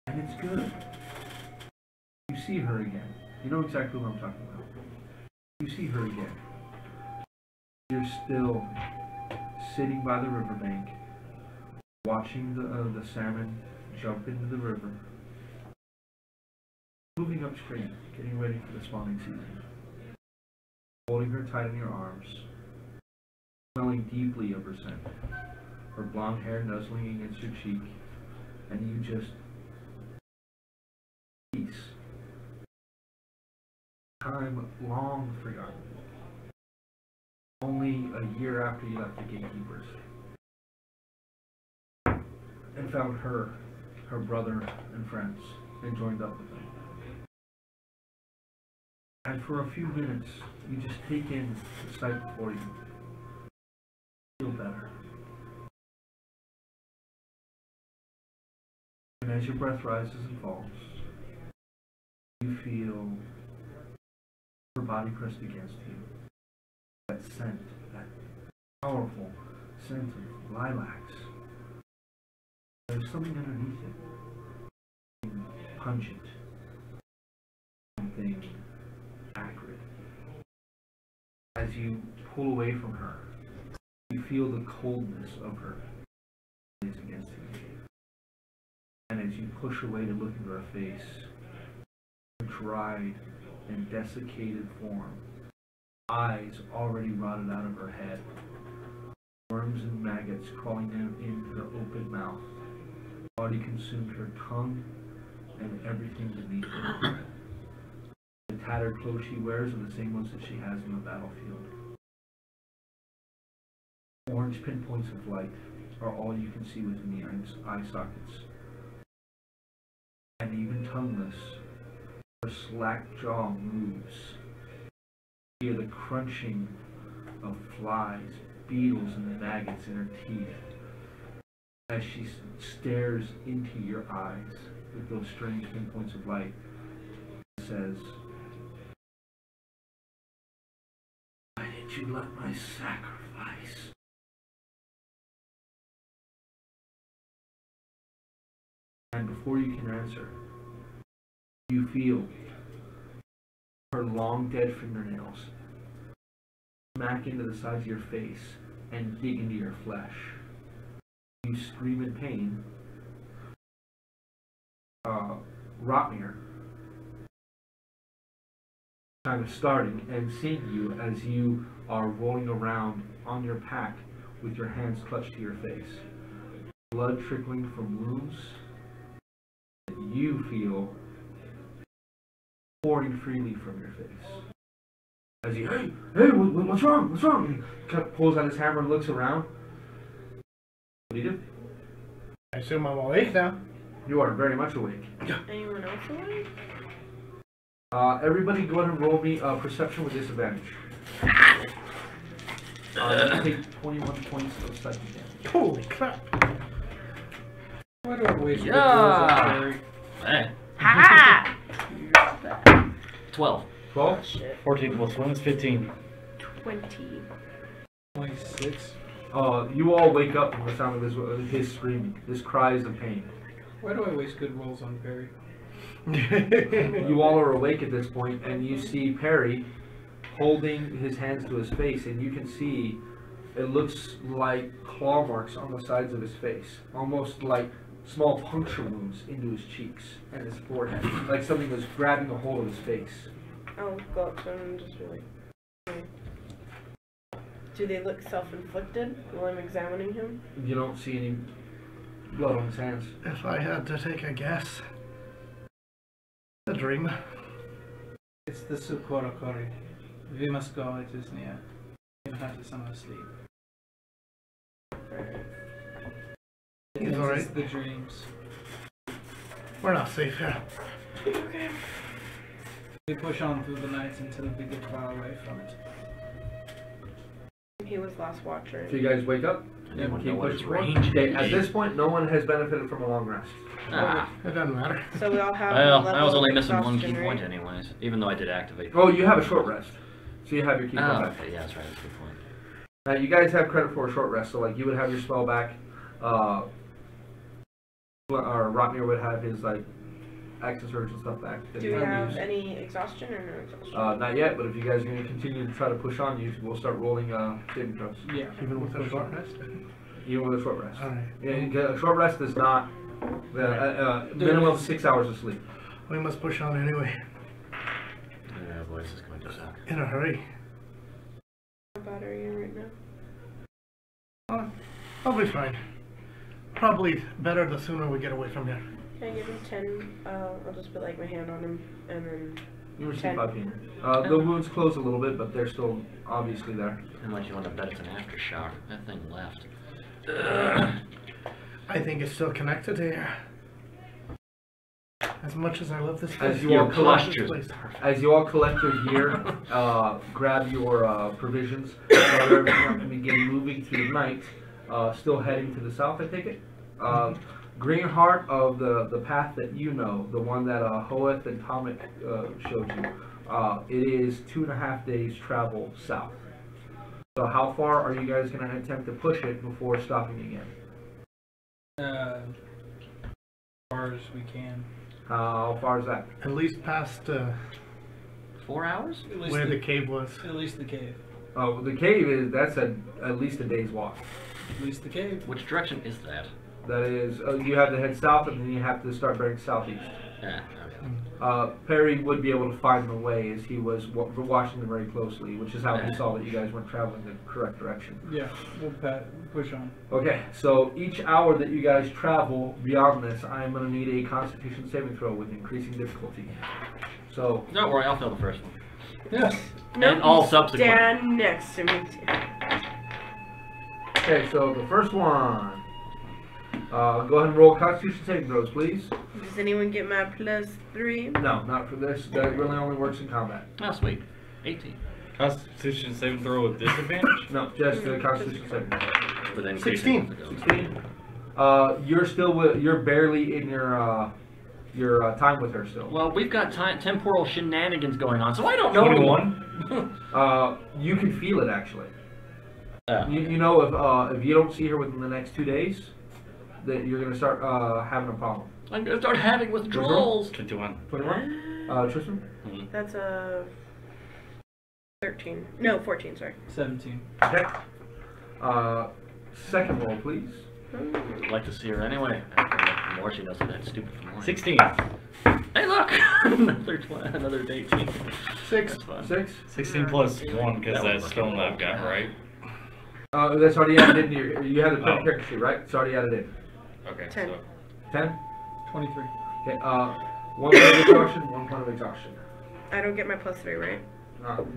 And it's good. You see her again. You know exactly what I'm talking about. You see her again. You're still sitting by the riverbank, watching the salmon jump into the river, moving upstream, getting ready for the spawning season, holding her tight in your arms, smelling deeply of her scent, her blonde hair nuzzling against your cheek, and you just peace. Time long forgotten. Only a year after you left the gatekeepers. And found her brother and friends, and joined up with them. And for a few minutes, you just take in the sight before you. Feel better. And as your breath rises and falls, you feel her body pressed against you. That scent, that powerful scent of lilacs. There's something underneath it. pungent, something acrid. As you pull away from her, you feel the coldness of her against you. And as you push away to look into her face, her dried and desiccated form, eyes already rotted out of her head, worms and maggots crawling down into her open mouth, already consumed her tongue and everything beneath her. The tattered clothes she wears are the same ones that she has on the battlefield. Orange pinpoints of light are all you can see within the eye sockets. And even tongueless, her slack jaw moves. You hear the crunching of flies, beetles, and maggots in her teeth as she stares into your eyes with those strange pinpoints of light. Says, "Why did you let my sacrifice?" And before you can answer, you feel her long dead fingernails smack into the sides of your face and dig into your flesh. You scream in pain. Rotmir, kind of starting and seeing you as you are rolling around on your pack with your hands clutched to your face. Blood trickling from wounds that you feel pouring freely from your face. As he, hey, what's wrong? What's wrong? And he kind of pulls out his hammer and looks around. What do you do? I assume I'm awake now. You are very much awake. Anyone else awake? Everybody go ahead and roll me perception with disadvantage. You take 21 points of psychic damage. Holy crap. Why do I waste good rolls on Barry? Hey. Ha! 12. 12? Shit. 14 plus 1 is 15. 20. 26. You all wake up from the sound of his screaming, his cries of pain. Why do I waste good rolls on Barry? You all are awake at this point, and you see Perry holding his hands to his face, and you can see it looks like claw marks on the sides of his face, almost like small puncture wounds into his cheeks and his forehead, like something was grabbing a hold of his face. I'll go up to him and just be like, okay. Do they look self-inflicted while I'm examining him? You don't see any blood on his hands. If I had to take a guess, a dream. It's the Sukorokori. We must go, it is near. We can have some asleep. He's alright. It's the dreams. We're not safe here. Okay. We push on through the night until we get far away from it. He was last watcher. So you guys wake up? Anyone Keep know what pushing its forward? range Okay, at is? this point, no one has benefited from a long rest. Ah. It doesn't matter. So we all have Well, a level I was only of missing one key exhaustion, point right? anyways, even though I did activate. Oh, you have a short rest. So you have your key point Oh, back. okay, yeah, that's right, that's a good point. Now, you guys have credit for a short rest, so like you would have your spell back, or Rotmir would have his like access surge and stuff back. that Do you we haven't have used. any exhaustion or no exhaustion? Not yet, but if you guys are going to continue to try to push on, we'll start rolling saving throws. Yeah. Even with a short rest? Even with a short rest. Alright. Yeah, a short rest is not minimum of 6 hours of sleep. We must push on anyway. Yeah, boy, this is going to suck. In a hurry. How bad are you right now? I'll be fine. Probably better the sooner we get away from here. Can I give him 10? I'll just put like my hand on him and then. You receive 10. 5 pain. The wounds close a little bit, but they're still obviously there. Unless you want to bet it's an aftershock. That thing left. I think it's still connected to here. As much as I love this place, As you all collect this your, place. as you all collect your gear, grab your provisions, gather everything up, and begin moving through the night, still heading to the south, I take it. Greenheart of the path that you know, the one that Hoeth and Tomic showed you, it is 2.5 days travel south. So how far are you guys going to attempt to push it before stopping again? As far as we can. How far is that? At least past 4 hours? At least where the cave was. At least the cave. Oh, the cave that's at least a day's walk. At least the cave. Which direction is that? That is, you have to head south and then you have to start bearing southeast. Yeah, okay. Perry would be able to find the way as he was watching them very closely, which is how he saw that you guys weren't traveling the correct direction. Yeah, we'll push on. Okay, so each hour that you guys travel beyond this, I'm going to need a Constitution saving throw with increasing difficulty. So, Don't worry, I'll fill the first one. Yes. And all subsequent. Stand next to me too. okay, so the first one. Go ahead and roll Constitution saving throws, please. Does anyone get my +3? No, not for this. That really only works in combat. Oh, sweet. 18. Constitution saving throw with disadvantage? No, just the Constitution saving throw. With 16. 16. You're barely in your time with her still. Well, we've got temporal shenanigans going on, so I don't know. 21? You can feel it actually. You know if you don't see her within the next 2 days, that you're gonna start having a problem. I'm gonna start having withdrawals. 21. 21. Tristan. That's a 13. No, 14. Sorry. 17. Okay. Second roll, please. I'd like to see her anyway. The more she knows that stupid for more. 16. Hey, look! another 18. 6. That's fun. 6. 16 plus 1 because that's stone I've got, right? That's already added into your. You have the character sheet, right? It's already added in. Okay, 10. so 10. 23. Okay. 1 point of exhaustion. 1 point of exhaustion. I don't get my +3, right?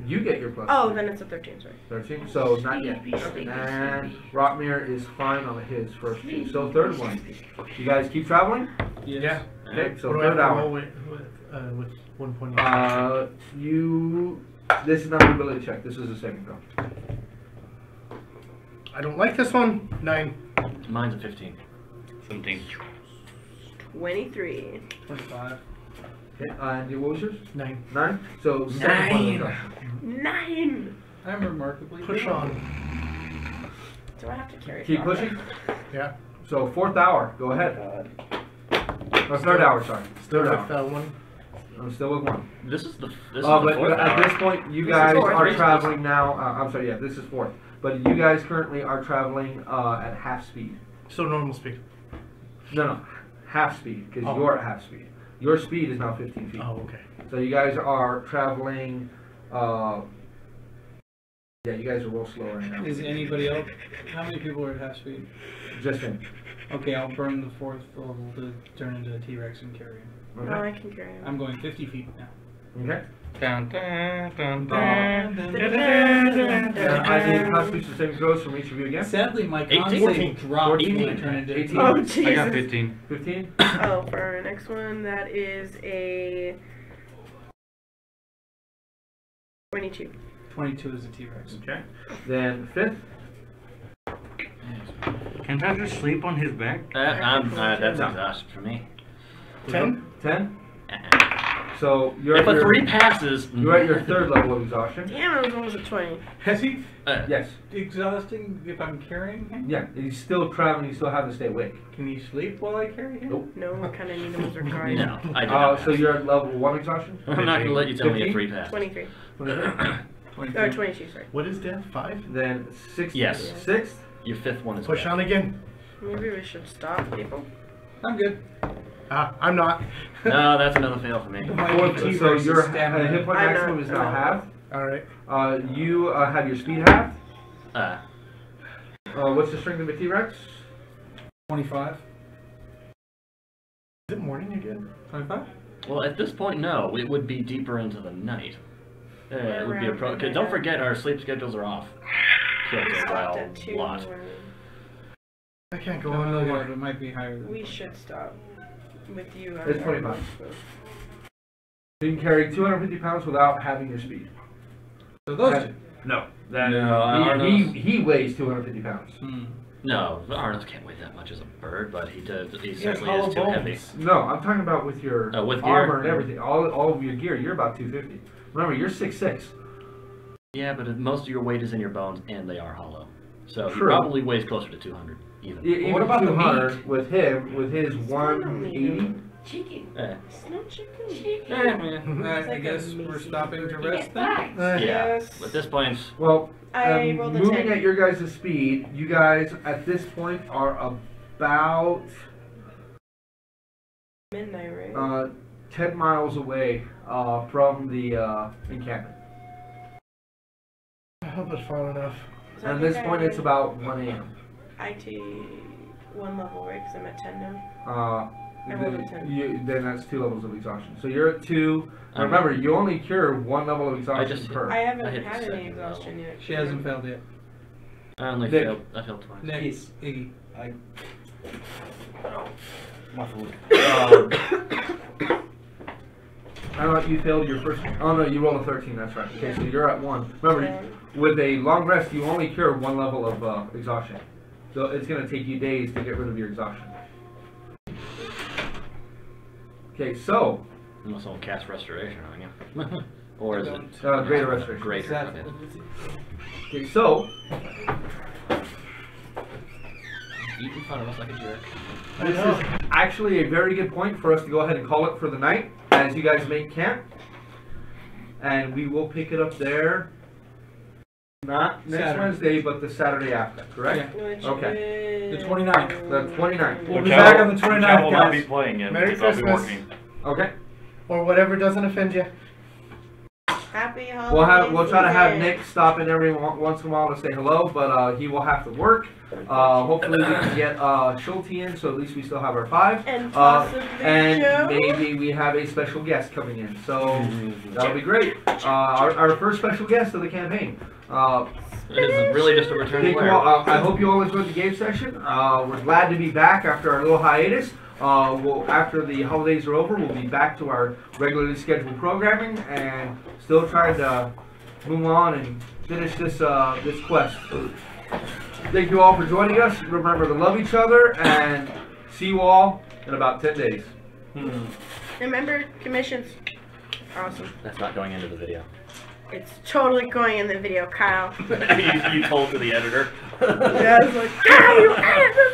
You get your plus. Oh, then it's a 13. Sorry. 13. So not yet. And Rotmir is fine on his first 2. So third one. You guys keep traveling. Yes. Yeah. Okay. So What do I have third to hour. roll with 1 point? This is not an ability check. This is a saving throw. I don't like this one. 9. Mine's a 15. 17. 23. 25. Okay. And what was yours? 9. 9. So second point of exhaustion. 9. I'm remarkably Push good. on. Do I have to carry? Keep Soccer? pushing. Yeah. So fourth hour. Go ahead. Or third hour. Sorry. Still Third with hour. 1. I'm still with 1. This is the But fourth at hour. this point, you This guys is fourth, are right? traveling now. I'm sorry, yeah, this is 4th. But you guys currently are traveling at half speed. So normal speed. No, half speed, because Oh. you're at half speed. Your speed is now 15 feet. Oh, okay. So you guys are traveling. Yeah, you guys are real slow right now. Is anybody else? How many people are at half speed? Just him. Okay, I'll burn the 4th level to turn into a T-Rex and carry him. No, Okay. I can carry him. I'm going 50 feet now. Okay. Dun, dun, dun, And dun. I need Constitution saving throws from each of you again. Sadly, my 18. con save 14. dropped when I turn into 18. Oh, I Jesus. got 15. 15. Oh, for our next one, that is a 22. 22 is a T-Rex. Okay. Then 5th. Can't I just sleep on his back? That's No. exhaustion for me. 10? 10. Uh-uh. So you're If at a your, 3 passes, you're at your 3rd level of exhaustion. Damn, I was almost at 20. Has he Yes. exhausting if I'm carrying him? Yeah. He's still traveling. You still have to stay awake. Can he sleep while I carry him? Nope. No, I kind of need him as our guide. No, I do not. So you're at level 1 exhaustion. I'm not going to let you tell me a 15? 3 pass. 23. 22. Or 22, sorry. What is death? 5? Then 6th. Yes. 6th. Your 5th one is Push back. on again. Maybe we should stop, people. I'm good. I'm not. No, that's another fail for me. My Fourth. So T-Rex your is stamina. hit point I'm maximum not- is now I'm halved. Alright. You have your speed halved. Uh, What's the strength of a T-Rex? 25. Is it morning again? 25? well, at this point, no. It would be deeper into the night. It would be a Around pro. midnight. Don't forget, our sleep schedules are off. Kills us by Stopped a at 2. lot. I can't go Go on on, no look more. at it. It might be higher than We should stop. With you. It's 25. You can carry 250 pounds without having your speed. So those That- two. No. That No, he weighs 250 pounds. No, Arnold can't weigh that much as a bird, but he does. He He has certainly hollow is too heavy. bones. No, I'm talking about with your With gear? armor and everything. All of your gear, you're about 250. Remember, you're 6'6". Yeah, but most of your weight is in your bones, and they are hollow. So he True. probably weighs closer to 200, even. Even what about the 200 with him, with his Still don't need 180? Chicken. Yeah. It's not chicken. Yeah, man. Alright, I like guess a we're amazing stopping to burger. rest then. Yeah. Yes. At this point, Well, I rolled a moving 10. at your guys' speed, you guys at this point are about Midnight, right? 10 miles away from the encampment. I hope it's far enough. So I At this think point, I- it's about 1 a.m. IT 1 level, right? Because I'm at 10 now. I rolled a 10. Then that's 2 levels of exhaustion. So you're at 2. I'm- Remember, you only cure 1 level of exhaustion just- per. I haven't I hit the had any second exhaustion yet. She hasn't failed yet. I only Nick. failed. I failed twice. Next, Iggy. My food. I thought you failed your first. Oh no, you rolled a 13. That's right. Okay, so you're at 1. Remember, with a long rest, you only cure 1 level of exhaustion. So it's going to take you days to get rid of your exhaustion. Okay, so Unless someone casts restoration on you. Or is it greater restoration. greater? Exactly. Okay. Okay, so Eat in front of us like a jerk. this is actually a very good point for us to go ahead and call it for the night as you guys make camp, and we will pick it up there. Not next Saturday. Wednesday, but the Saturday after. Correct? Which Okay. is- The 29th. The 29th. We'll be back on the Cal 29th, will not be guys. playing yet. Merry because I'll be Christmas. working. Okay. Or whatever doesn't offend you. Happy holidays. We'll try to have season. Nick stop in every once in a while to say hello, but he will have to work. Hopefully we can get Schulte in, so at least we still have our 5. And possibly And Joe. maybe we have a special guest coming in, so that'll be great. Our first special guest of the campaign. It is really just a return Thank you player. all, I hope you all enjoyed the game session. We're glad to be back after our little hiatus. After the holidays are over, we'll be back to our regularly scheduled programming and still trying to move on and finish this this quest. Thank you all for joining us. Remember to love each other and see you all in about 10 days. Remember, commissions. Awesome. That's not going into the video. It's totally going in the video, Kyle. you told to the editor. Yeah, I was like, Kyle, you edit the